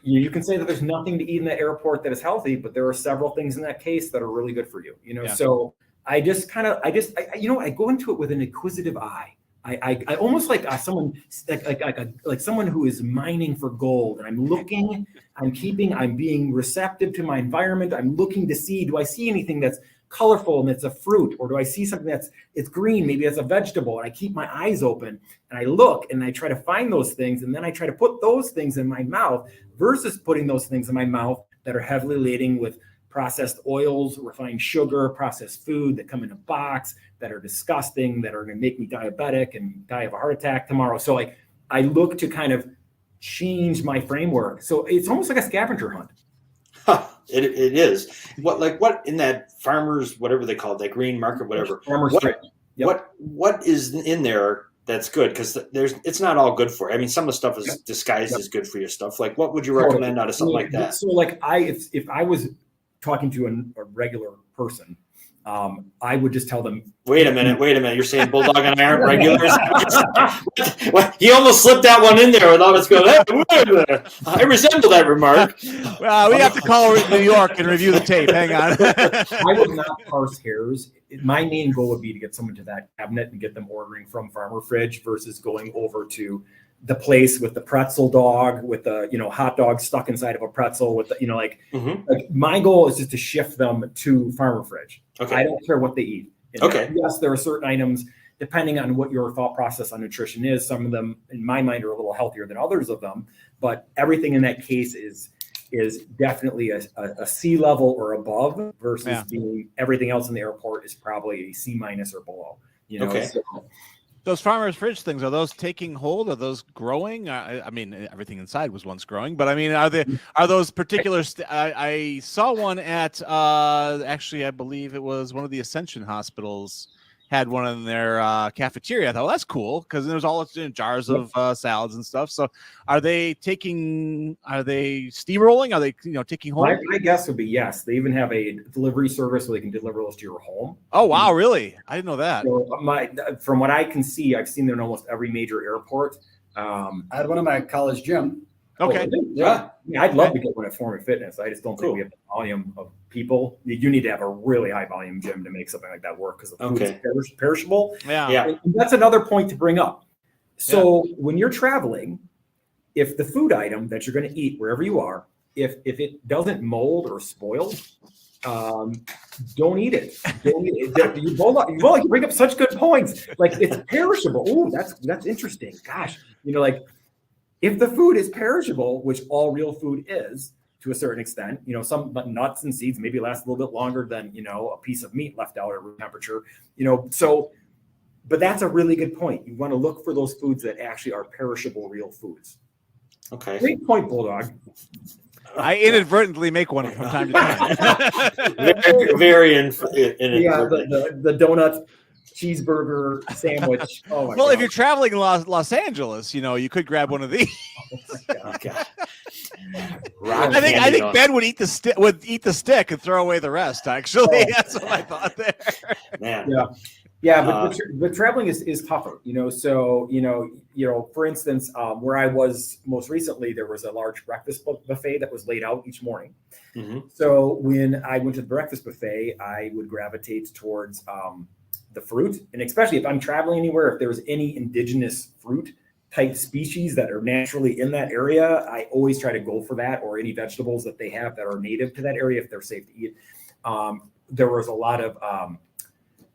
You can say that there's nothing to eat in the airport that is healthy, but there are several things in that case that are really good for you. You know, so I go into it with an inquisitive eye. I almost like someone like someone who is mining for gold, and I'm being receptive to my environment. I'm looking to see, do I see anything that's colorful and it's a fruit, or do I see something it's green, maybe it's a vegetable, and I keep my eyes open and I look and I try to find those things, and then I try to put those things in my mouth versus putting those things in my mouth that are heavily laden with processed oils, refined sugar, processed food that come in a box that are disgusting, that are going to make me diabetic and die of a heart attack tomorrow. So like I look to kind of change my framework. So it's almost like a scavenger hunt. It is. What in that farmers, whatever they call it, that green market, whatever. What is in there that's good? Because it's not all good for you. I mean, some of the stuff is disguised as good for your stuff. Like, what would you recommend out of something like that? So like if I was talking to a regular person, I would just tell them. Wait a minute. You're saying Bulldog and I aren't regulars? He almost slipped that one in there without us going, hey, I resemble that remark. Well, we have to call New York and review the tape. Hang on. I would not parse hairs. My main goal would be to get someone to that cabinet and get them ordering from Farmer Fridge versus going over to the place with the pretzel dog, with the hot dog stuck inside of a pretzel, with the like my goal is just to shift them to Farmer Fridge. Okay. I don't care what they eat. Yes, there are certain items depending on what your thought process on nutrition is. Some of them, in my mind, are a little healthier than others of them, but everything in that case is definitely a C level or above versus being everything else in the airport is probably a C- or below. So, those Farmer's Fridge things, are those taking hold? Are those growing? I mean, everything inside was once growing, but I mean, are those particular? I saw one at actually, I believe it was one of the Ascension hospitals had one in their cafeteria. I thought, well, that's cool because there's all jars of salads and stuff. So, are they steamrolling? Are they taking hold? My guess would be yes. They even have a delivery service where they can deliver those to your home. Oh wow, really? I didn't know that. So from what I can see, I've seen them in almost every major airport. I had one in my college gym. Okay. I'd love to get one at Form Fitness. I just don't think we have the volume of people. You need to have a really high volume gym to make something like that work because the food is perishable. Yeah. And that's another point to bring up. So when you're traveling, if the food item that you're going to eat wherever you are, if it doesn't mold or spoil, don't eat it. You bring up such good points. Like it's perishable. Oh, that's interesting. Gosh, if the food is perishable, which all real food is to a certain extent, some nuts and seeds maybe last a little bit longer than, a piece of meat left out at room temperature, but that's a really good point. You want to look for those foods that actually are perishable real foods. Okay. Great point, Bulldog. I inadvertently make one from time to time. very inadvertently. Yeah, the donut cheeseburger sandwich. Oh my God. If you're traveling in Los Angeles, you could grab one of these. Oh God. I think Ben would eat the stick and throw away the rest. Actually, that's what I thought there. Man. Yeah, but traveling is tougher. So for instance, where I was most recently, there was a large breakfast buffet that was laid out each morning. Mm-hmm. So when I went to the breakfast buffet, I would gravitate towards the fruit, and especially if I'm traveling anywhere, if there's any indigenous fruit type species that are naturally in that area, I always try to go for that, or any vegetables that they have that are native to that area if they're safe to eat. There was a lot of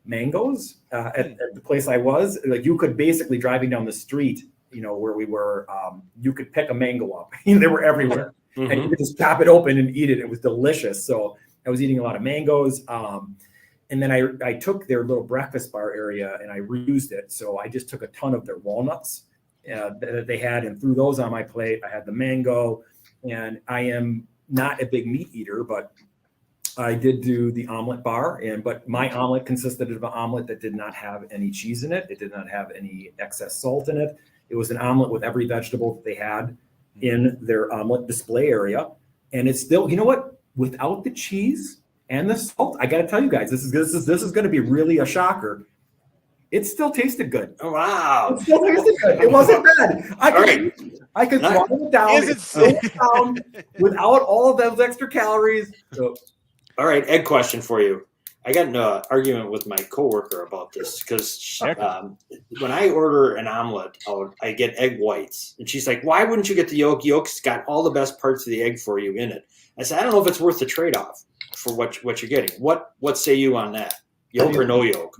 mangoes at the place I was. Like, you could basically, driving down the street, where we were, you could pick a mango up. They were everywhere. And you could just chop it open and eat it. It was delicious. So I was eating a lot of mangoes. And then I took their little breakfast bar area and I reused it. So I just took a ton of their walnuts that they had and threw those on my plate. I had the mango, and I am not a big meat eater, but I did do the omelet bar. But my omelet consisted of an omelet that did not have any cheese in it. It did not have any excess salt in it. It was an omelet with every vegetable that they had in their omelet display area. And it's still, you know what? Without the cheese and the salt, I got to tell you guys, this is going to be really a shocker. It still tasted good. Oh, wow. It still tasted good. It wasn't bad. I could swallow it down, without all of those extra calories. So. All right, egg question for you. I got in an argument with my coworker about this because when I order an omelet out, I get egg whites. And she's like, why wouldn't you get the yolk? Yolk's got all the best parts of the egg for you in it. I said, I don't know if it's worth the trade-off for what you're getting. What say you on that? Yolk or no yolk?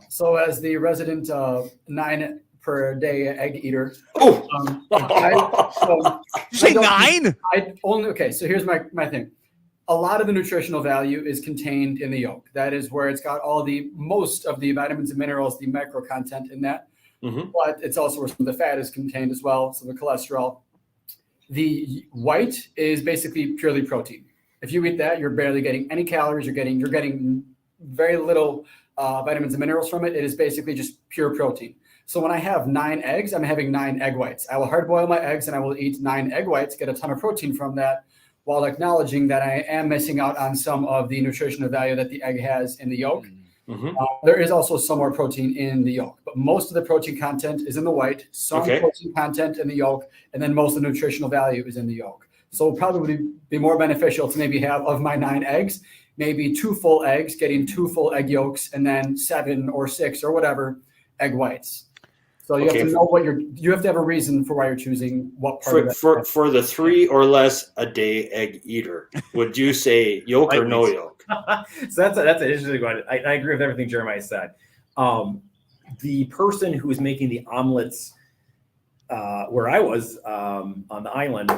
So as the resident 9 per day egg eater. Oh! You say 9? So here's my thing. A lot of the nutritional value is contained in the yolk. That is where it's got most of the vitamins and minerals, the micro content in that. But it's also where some of the fat is contained as well, some of the cholesterol. The white is basically purely protein. If you eat that, you're barely getting any calories. You're getting very little vitamins and minerals from it. It is basically just pure protein. So when I have 9 eggs, I'm having 9 egg whites. I will hard boil my eggs and I will eat 9 egg whites, get a ton of protein from that, while acknowledging that I am missing out on some of the nutritional value that the egg has in the yolk. There is also some more protein in the yolk, but most of the protein content is in the white, some protein content in the yolk, and then most of the nutritional value is in the yolk. So it'll probably be more beneficial to maybe have, of my 9 eggs, maybe 2 full eggs, getting 2 full egg yolks, and then 7 or 6 or whatever egg whites. So you have to know you have to have a reason for why you're choosing what part for the 3 or less a day egg eater. Would you say yolk or no yolk? So that's an interesting one. I agree with everything Jeremiah said. The person who was making the omelets where I was on the island,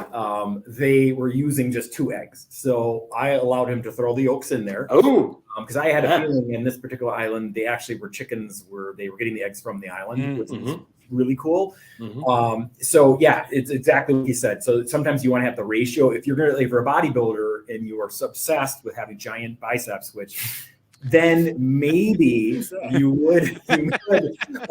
they were using just 2 eggs. So I allowed him to throw the yolks in there. Oh, because I had a feeling in this particular island, they actually were chickens they were getting the eggs from the island, which is really cool. So yeah, it's exactly what he said. So sometimes you want to have the ratio. If you're a bodybuilder and you are obsessed with having giant biceps, which then maybe you would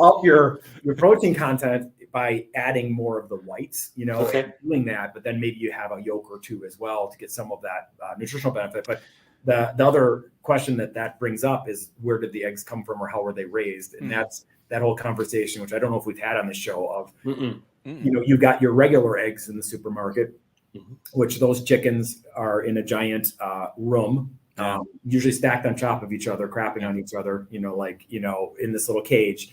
up your protein content by adding more of the whites, and doing that. But then maybe you have a yolk or 2 as well to get some of that nutritional benefit. But the other question that brings up is, where did the eggs come from, or how were they raised? And that's that whole conversation, which I don't know if we've had on the show of, you got your regular eggs in the supermarket, which those chickens are in a giant room, usually stacked on top of each other, crapping on each other, in this little cage,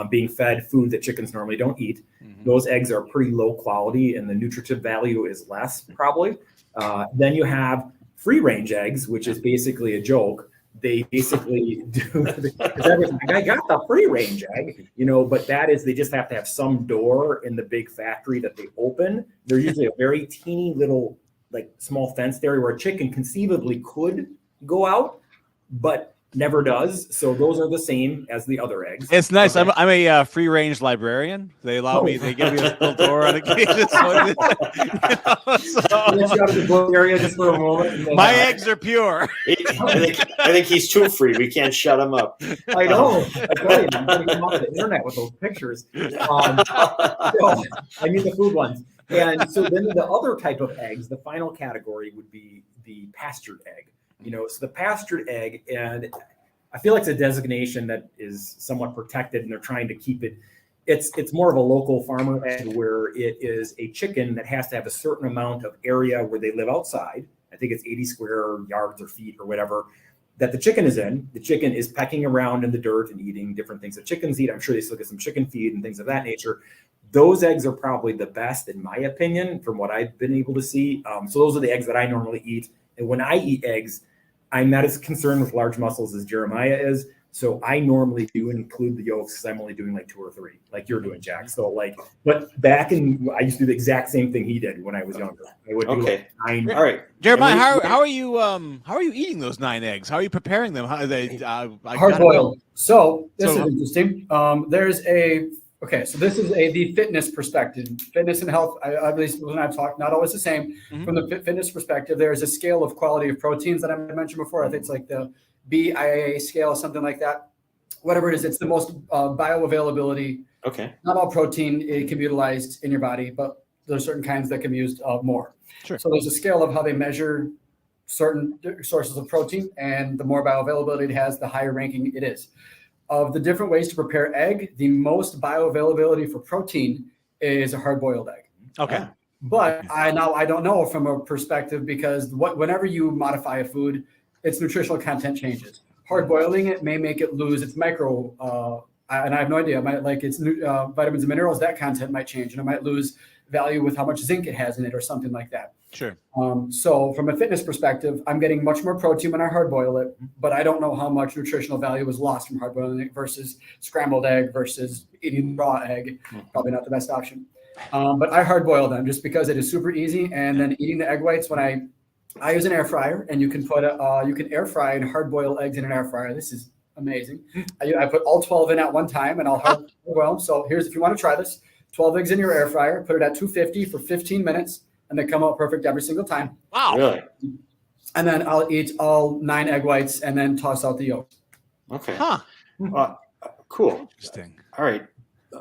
being fed food that chickens normally don't eat. Those eggs are pretty low quality and the nutritive value is less probably. Then you have free range eggs, which is basically a joke. They basically do, I got the free range egg, but that is, they just have to have some door in the big factory that they open. They're usually a very teeny little, small fenced area where a chicken conceivably could go out, but never does. So those are the same as the other eggs. It's nice. Okay. I'm a free range librarian. They allow me. They give me a little door on occasion. My eggs are pure. I think he's too free. We can't shut him up. I know. I tell you, I'm going to come off the internet with those pictures. I mean the food ones. And so then the other type of eggs, the final category would be the pastured egg. So the pastured egg, and I feel like it's a designation that is somewhat protected, and they're trying to keep it. It's more of a local farmer egg, where it is a chicken that has to have a certain amount of area where they live outside. I think it's 80 square yards or feet or whatever. that the chicken is in. The chicken is pecking around in the dirt and eating different things that chickens eat. I'm sure they still get some chicken feed and things of that nature. Those eggs are probably the best, in my opinion, from what I've been able to see. So those are the eggs that I normally eat. And when I eat eggs, I'm not as concerned with large muscles as Jeremiah is. So I normally do include the yolks because I'm only doing like 2 or 3, like you're doing, Jack. So like, but I used to do the exact same thing he did when I was younger. I would do like 9. All right, Jeremiah, how are you eating those 9 eggs? How are you preparing them? How are they hard boiled? So this is interesting. So this is the fitness perspective. Fitness and health, at least when I've talked, not always the same. Mm-hmm. From the fitness perspective, there's a scale of quality of proteins that I mentioned before. I think it's like the BIAA scale, something like that. Whatever it is, it's the most bioavailability. Okay. Not all protein it can be utilized in your body, but there's certain kinds that can be used more. Sure. So there's a scale of how they measure certain sources of protein, and the more bioavailability it has, the higher ranking it is. Of the different ways to prepare egg, the most bioavailability for protein is a hard-boiled egg. Okay. But I don't know from a perspective, because whenever you modify a food, its nutritional content changes. Hard boiling it may make it lose its micro, and I have no idea. It might, like its vitamins and minerals, that content might change, and it might lose value with how much zinc it has in it or something like that. Sure. So from a fitness perspective, I'm getting much more protein when I hard boil it, but I don't know how much nutritional value was lost from hard boiling it versus scrambled egg versus eating raw egg. Probably not the best option. But I hard boil them just because it is super easy. And then eating the egg whites, when I use an air fryer, and you can put you can air fry and hard boil eggs in an air fryer. This is amazing. I put all 12 in at one time, and I'll hard boil. So here's, if you want to try this, 12 eggs in your air fryer, put it at 250 for 15 minutes, and they come out perfect every single time. Wow. Really? And then I'll eat all 9 egg whites and then toss out the yolk. Okay. Huh. Cool. Interesting. All right,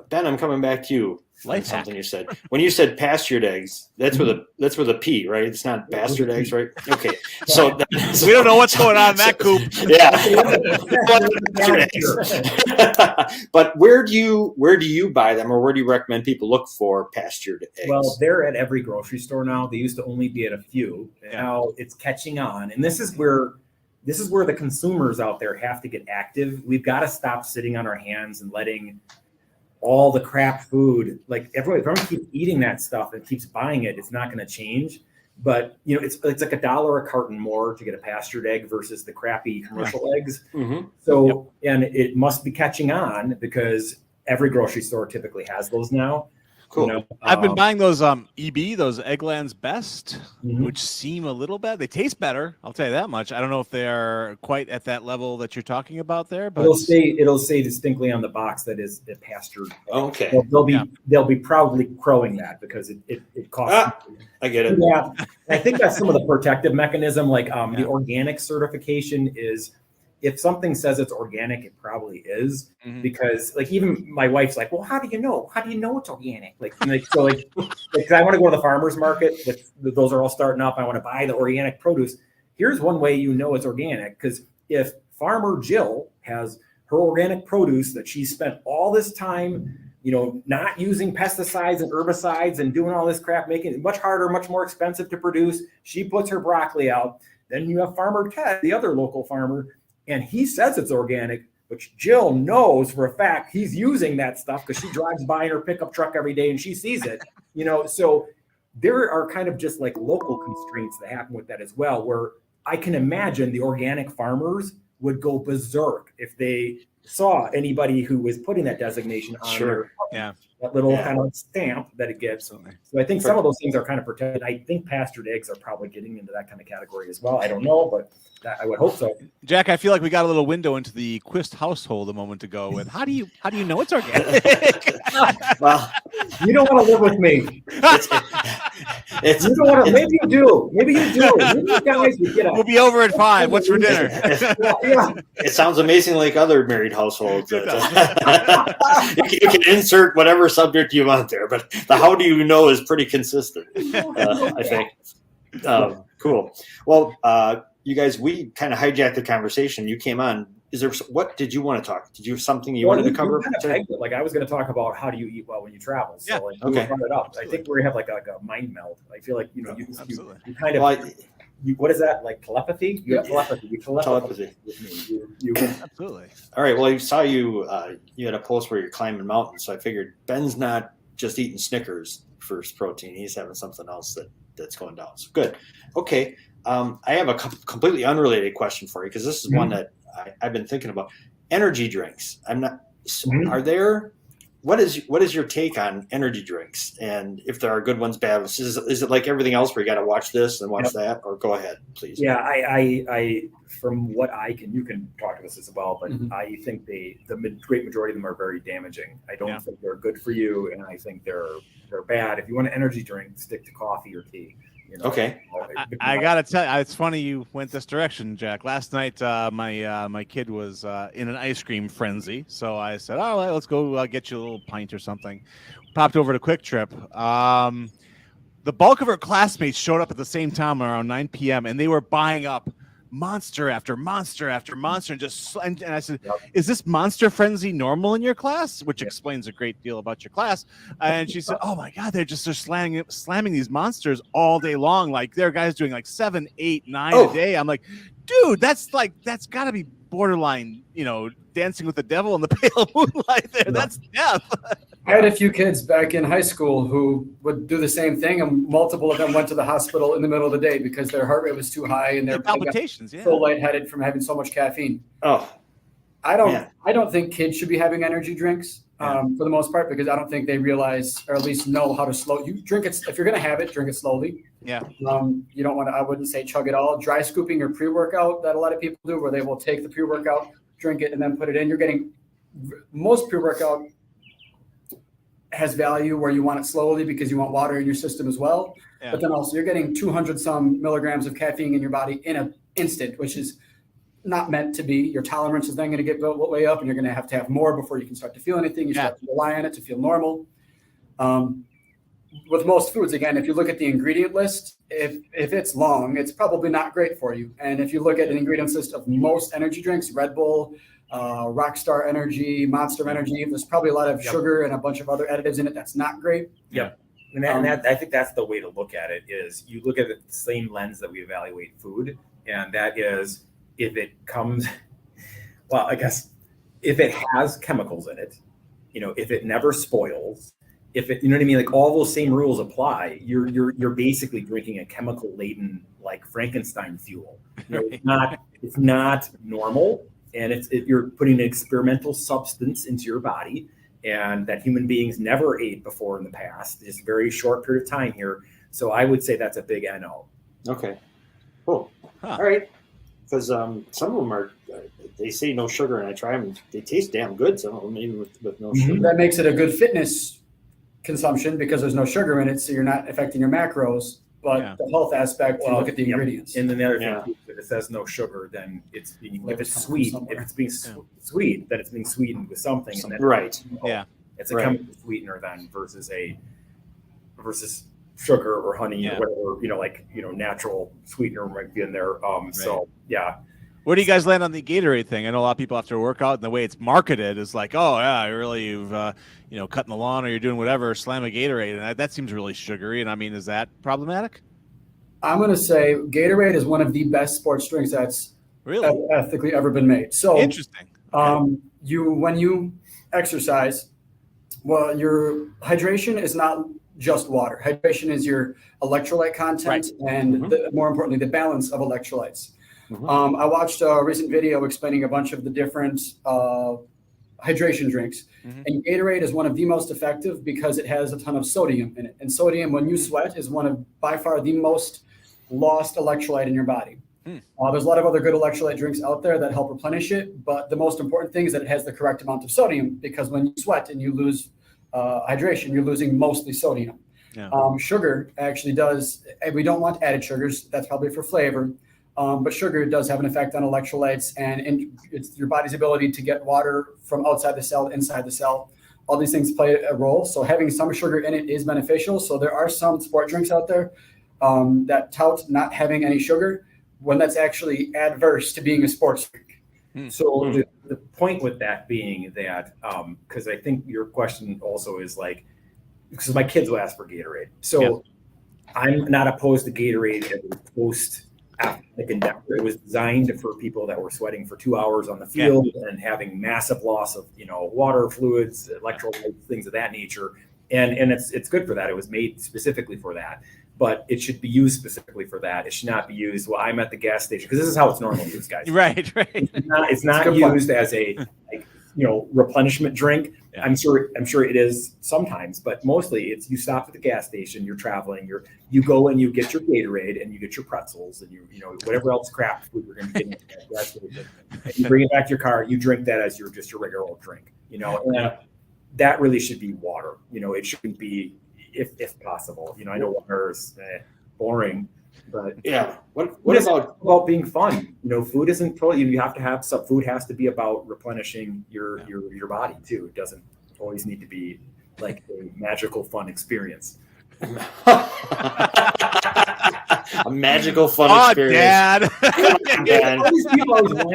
Ben, I'm coming back to you. Life Something you said when you said pastured eggs. That's where the P, right? It's not bastard eggs, right? Okay, so we don't know what's going on in that coop. Yeah, but where do you buy them, or where do you recommend people look for pastured eggs? Well, they're at every grocery store now. They used to only be at a few. Now it's catching on, and this is where the consumers out there have to get active. We've got to stop sitting on our hands and letting all the crap food, like if everyone keeps eating that stuff and keeps buying it, it's not going to change. But it's like $1 a carton more to get a pastured egg versus the crappy commercial eggs. Mm-hmm. So, and it must be catching on because every grocery store typically has those now. Cool. I've been buying those EB, those Eggland's Best, which seem a little bad. They taste better, I'll tell you that much. I don't know if they are quite at that level that you're talking about there, but it'll say distinctly on the box that is the pastured. Okay. They'll be proudly crowing that because it costs. I get it. Yeah, I think that's some of the protective mechanism. Like the organic certification is, if something says it's organic, it probably is, because like even my wife's like, well, how do you know? How do you know it's organic? Like I want to go to the farmer's market. Those are all starting up. I want to buy the organic produce. Here's one way you know it's organic, because if Farmer Jill has her organic produce that she spent all this time, not using pesticides and herbicides and doing all this crap, making it much harder, much more expensive to produce. She puts her broccoli out. Then you have Farmer Ted, the other local farmer, and he says it's organic, which Jill knows for a fact he's using that stuff because she drives by in her pickup truck every day and she sees it. So there are kind of just like local constraints that happen with that as well, where I can imagine the organic farmers would go berserk if they saw anybody who was putting that designation on that little kind of stamp that it gets. So I think some of those things are kind of protected. I think pastured eggs are probably getting into that kind of category as well. I don't know, but I would hope so. Jack, I feel like we got a little window into the Quist household a moment ago with how do you know it's organic? Well, you don't want to live with me. You don't want to. Maybe you do. Maybe you do. Maybe you guys would get up. We'll be over at 5. What's for dinner? It sounds amazing like other married households. You can insert whatever subject you want there, but the how do you know is pretty consistent, I think. Cool. Well, you guys, we kind of hijacked the conversation. You came on. What did you want to talk? Did you have something you wanted to cover? Like I was going to talk about how do you eat well when you travel. So you brought it up. I think we have like a mind meld. I feel like you kind of what is that, like telepathy? You have telepathy. You telepathy with me. You Absolutely. All right. Well, I saw you. You had a post where you're climbing mountains, so I figured Ben's not just eating Snickers for his protein. He's having something else that's going down. So good. Okay. I have a completely unrelated question for you because this is one that I've been thinking about. Energy drinks. I'm not. Are there? What is your take on energy drinks? And if there are good ones, bad ones? Is it like everything else where you got to watch this and watch that? Or go ahead, please. Yeah, I from what you can talk to this as well, but I think the great majority of them are very damaging. I don't think they're good for you, and I think they're bad. If you want an energy drink, stick to coffee or tea. Okay. I gotta tell you, it's funny you went this direction, Jack. Last night, my kid was in an ice cream frenzy, so I said, "All right, let's go get you a little pint or something." Popped over to Quick Trip. The bulk of her classmates showed up at the same time around 9 p.m. and they were buying up monster after monster after monster, and I said, "Is this monster frenzy normal in your class?" Which explains a great deal about your class. And she said, "Oh my God, they're slamming these monsters all day long. Like there are guys doing like 7, 8, 9 a day." I'm like, "Dude, that's got to be borderline, Dancing with the Devil in the pale moonlight. There, that's death." I had a few kids back in high school who would do the same thing, and multiple of them went to the hospital in the middle of the day because their heart rate was too high and their palpitations, so lightheaded from having so much caffeine. Oh, I don't think kids should be having energy drinks for the most part because I don't think they realize or at least know how to drink it. If you're going to have it, drink it slowly. Yeah. You don't want to. I wouldn't say chug it all. Dry scooping or pre-workout that a lot of people do, where they will take the pre-workout, drink it, and then put it in. You're getting most pre-workout has value where you want it slowly because you want water in your system as well. Yeah. But then also you're getting 200 some milligrams of caffeine in your body in an instant, which is not meant to be. Your tolerance is then going to get built way up and you're going to have more before you can start to feel anything. You start to rely on it to feel normal. With most foods, again, if you look at the ingredient list, if it's long, it's probably not great for you. And if you look at an ingredient list of most energy drinks, Red Bull, Rockstar Energy, Monster Energy, there's probably a lot of sugar and a bunch of other additives in it that's not great. Yeah. And I think that's the way to look at it is you look at it the same lens that we evaluate food. And that is if it comes, well, I guess if it has chemicals in it, if it never spoils, if it, you know what I mean? Like all those same rules apply. You're basically drinking a chemical laden, like Frankenstein fuel. It's not normal. And you're putting an experimental substance into your body and that human beings never ate before in the past, just a very short period of time here. So I would say that's a big NO. Okay, cool. All right. Because some of them they say no sugar and I try them. They taste damn good. Some of them even with no sugar. That makes it a good fitness consumption because there's no sugar in it. So you're not affecting your macros. But the health aspect, you look at the ingredients. And then the other thing, if it says no sugar, then if it's sweet, then it's being sweetened with something. And then, it's a chemical sweetener then versus sugar or honey or whatever, natural sweetener might be in there. So, yeah. Where do you guys land on the Gatorade thing? I know a lot of people after a workout, and the way it's marketed is like, oh yeah, you've cutting the lawn or you're doing whatever, slam a Gatorade, and that seems really sugary. And I mean, is that problematic? I'm going to say Gatorade is one of the best sports drinks that's really ethically ever been made. So interesting. When you exercise, well, your hydration is not just water. Hydration is your electrolyte content and more importantly, the balance of electrolytes. I watched a recent video explaining a bunch of the different hydration drinks. And Gatorade is one of the most effective because it has a ton of sodium in it. And sodium, when you sweat, is one of by far the most lost electrolyte in your body. There's a lot of other good electrolyte drinks out there that help replenish it. But the most important thing is that it has the correct amount of sodium because when you sweat and you lose hydration, you're losing mostly sodium. Sugar actually does, and we don't want added sugars. That's probably for flavor. But sugar does have an effect on electrolytes and it's your body's ability to get water from outside the cell, inside the cell. All these things play a role. So having some sugar in it is beneficial. So there are some sport drinks out there that tout not having any sugar when that's actually adverse to being a sports drink. So the point with that being that, because I think your question also is like, because my kids will ask for Gatorade. So I'm not opposed to Gatorade as a post athletic endeavor. It was designed for people that were sweating for 2 hours on the field and having massive loss of, water, fluids, electrolytes, things of that nature. And it's good for that. It was made specifically for that, but it should be used specifically for that. It should not be used, well, I'm at the gas station, because this is how it's normally used, guys. Right. It's not used as a replenishment drink. Yeah. I'm sure it is sometimes, but mostly it's you stop at the gas station, you're traveling, you go and you get your Gatorade and you get your pretzels and you whatever else crap food you're going to get at the gas station. And you bring it back to your car, you drink that as your regular old drink. And that really should be water. It shouldn't be, if possible. I know water is boring, but yeah. What about being fun? Food isn't totally. You have to have some food. Has to be about replenishing your body too. It doesn't always need to be like a magical fun experience. A magical fun experience. Dad. Dad. These people always like,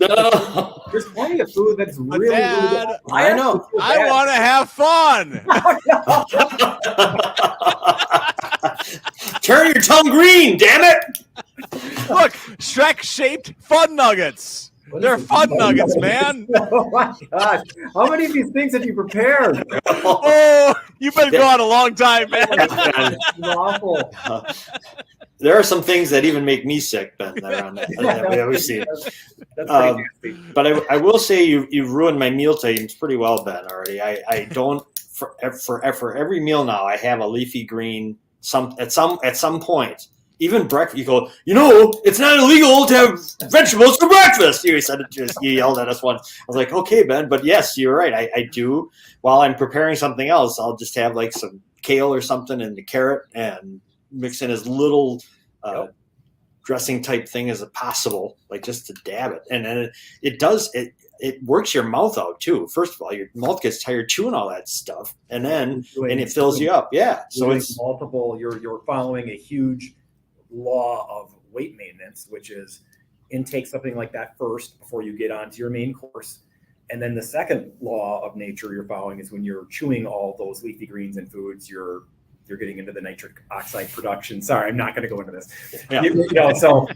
No. there's plenty of food that's really, Dad, really I know. I want to have fun. Turn your tongue green, damn it! Look, Shrek-shaped fun nuggets. They're fun nuggets, man. Oh my gosh! How many of these things have you prepared? Oh, you've been gone a long time, man. It's awful. There are some things that even make me sick, Ben. That are on that we see. That's pretty nasty. But I will say you've ruined my meal times pretty well, Ben. Already, I don't for every meal now. I have a leafy green. At some point. Even breakfast, you go, it's not illegal to have vegetables for breakfast. You said it, you yelled at us once. I was like, okay, Ben, but yes, you're right. I do. While I'm preparing something else, I'll just have like some kale or something and the carrot and mix in as little dressing type thing as possible, like just to dab it. And then it works your mouth out too. First of all, your mouth gets tired chewing all that stuff, and then it fills you up. Yeah. So it's multiple. You're following a huge law of weight maintenance, which is intake something like that first before you get onto your main course. And then the second law of nature you're following is when you're chewing all those leafy greens and foods, you're getting into the nitric oxide production. Sorry, I'm not going to go into this. Yeah. So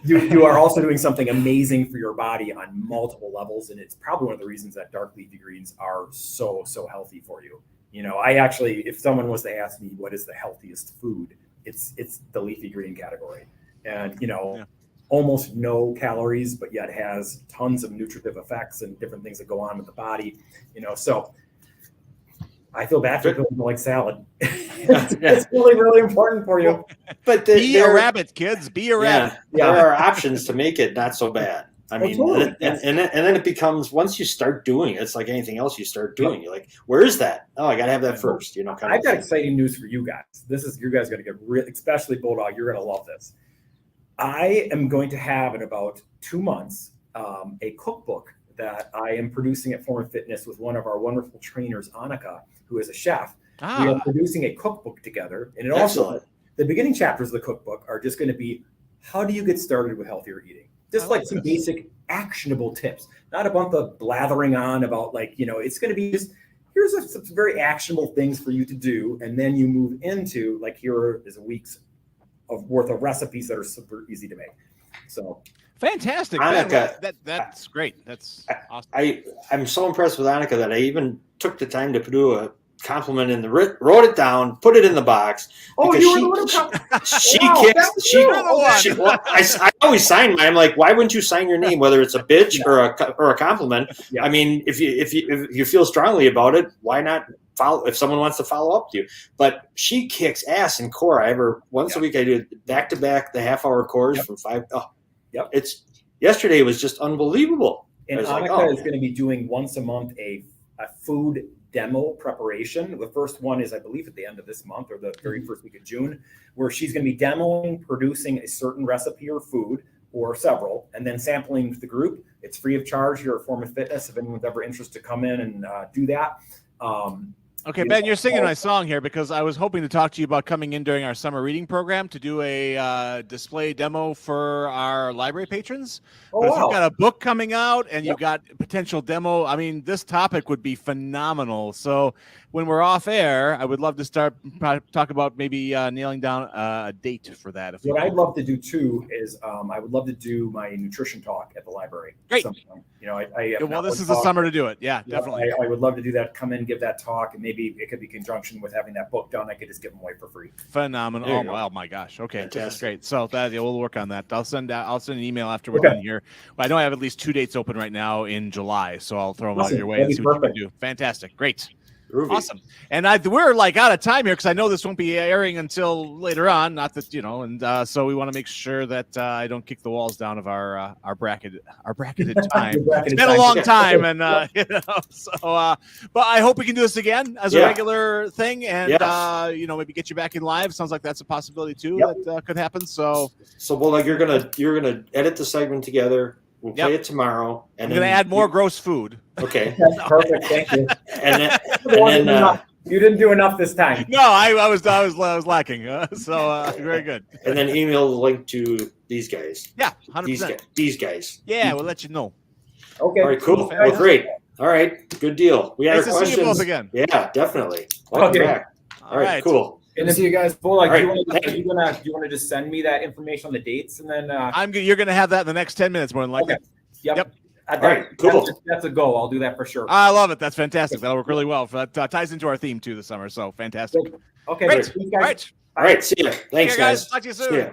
you are also doing something amazing for your body on multiple levels. And it's probably one of the reasons that dark leafy greens are so healthy for you. I actually, if someone was to ask me what is the healthiest food, it's the leafy green category. And, almost no calories, but yet has tons of nutritive effects and different things that go on with the body, so I feel bad for people who like salad. It's really, really important for you. But be a rabbit, kids. Be a rabbit. Yeah. There are options to make it not so bad. I mean, totally. and then it becomes, once you start doing it, it's like anything else you start doing. You're like, where is that? Oh, I got to have that first. I've got exciting news for you guys. You guys are going to get especially Bulldog. You're going to love this. I am going to have in about 2 months a cookbook that I am producing at Form Fitness with one of our wonderful trainers, Annika, who is a chef. We are producing a cookbook together, and it also the beginning chapters of the cookbook are just going to be how do you get started with healthier eating, just like some basic actionable tips, not a bunch of blathering on about it's going to be just here's some very actionable things for you to do, and then you move into here is a week's worth of recipes that are super easy to make. So fantastic, Annika, that's great. That's awesome. I'm so impressed with Annika that I even took the time to do a compliment in the wrote it down, put it in the box. Oh, I always sign mine. I'm like, why wouldn't you sign your name, whether it's a bitch or a compliment? Yeah. I mean, if you feel strongly about it, why not follow if someone wants to follow up to you? But she kicks ass in core. I ever once a week I do back to back the half-hour cores from 5. Oh, it's yesterday was just unbelievable. And Annika is going to be doing once a month a food demo preparation. The first one is, I believe, at the end of this month or the very first week of June, where she's going to be demoing producing a certain recipe or food or several, and then sampling with the group. It's free of charge here at Form of Fitness if anyone's ever interested to come in and do that. Okay, Ben, you're singing my song here because I was hoping to talk to you about coming in during our summer reading program to do a display demo for our library patrons. Oh, but if wow. you've got a book coming out and you've got potential demo, I mean, this topic would be phenomenal. So when we're off air, I would love to start talk about maybe nailing down a date for that. What I'd love to do too is I would love to do my nutrition talk at the library. Great. You know, well, this is the summer to do it. Yeah, definitely. I would love to do that. Come in, give that talk, and maybe it could be in conjunction with having that book done. I could just give them away for free. Phenomenal! Oh my gosh. Okay, that's great. So we'll work on that. I'll send an email after we're done here. I know I have at least 2 dates open right now in July, so I'll throw them out your way and see what you can do. Fantastic. Great. Groovy. Awesome. And we're like out of time here because I know this won't be airing until later on. Not that and so we want to make sure that I don't kick the walls down of our bracketed time. It's been a long time, and but I hope we can do this again as a regular thing, and maybe get you back in live. Sounds like that's a possibility too that could happen. So you're gonna edit the segment together. We'll play it tomorrow, and I'm going to add more gross food. Okay, perfect. Thank you. and then you didn't do enough this time. No, I was lacking. Very good. And then email the link to these guys. Yeah, 100%. These guys. Yeah, we'll let you know. Okay. All right. Cool. Well, great. All right. Good deal. We had nice our to questions. See you both again. Yeah, definitely. Welcome back. All right. Cool. And to see you guys. Well, right, do you want to just send me that information on the dates, and then you're going to have that in the next 10 minutes, more than likely. Okay. Yep. All right, cool. That's a go. I'll do that for sure. I love it. That's fantastic. That'll work really well. That ties into our theme too this summer. So fantastic. Okay. Great. All right. See you. Thanks, guys. Talk to you soon. See ya.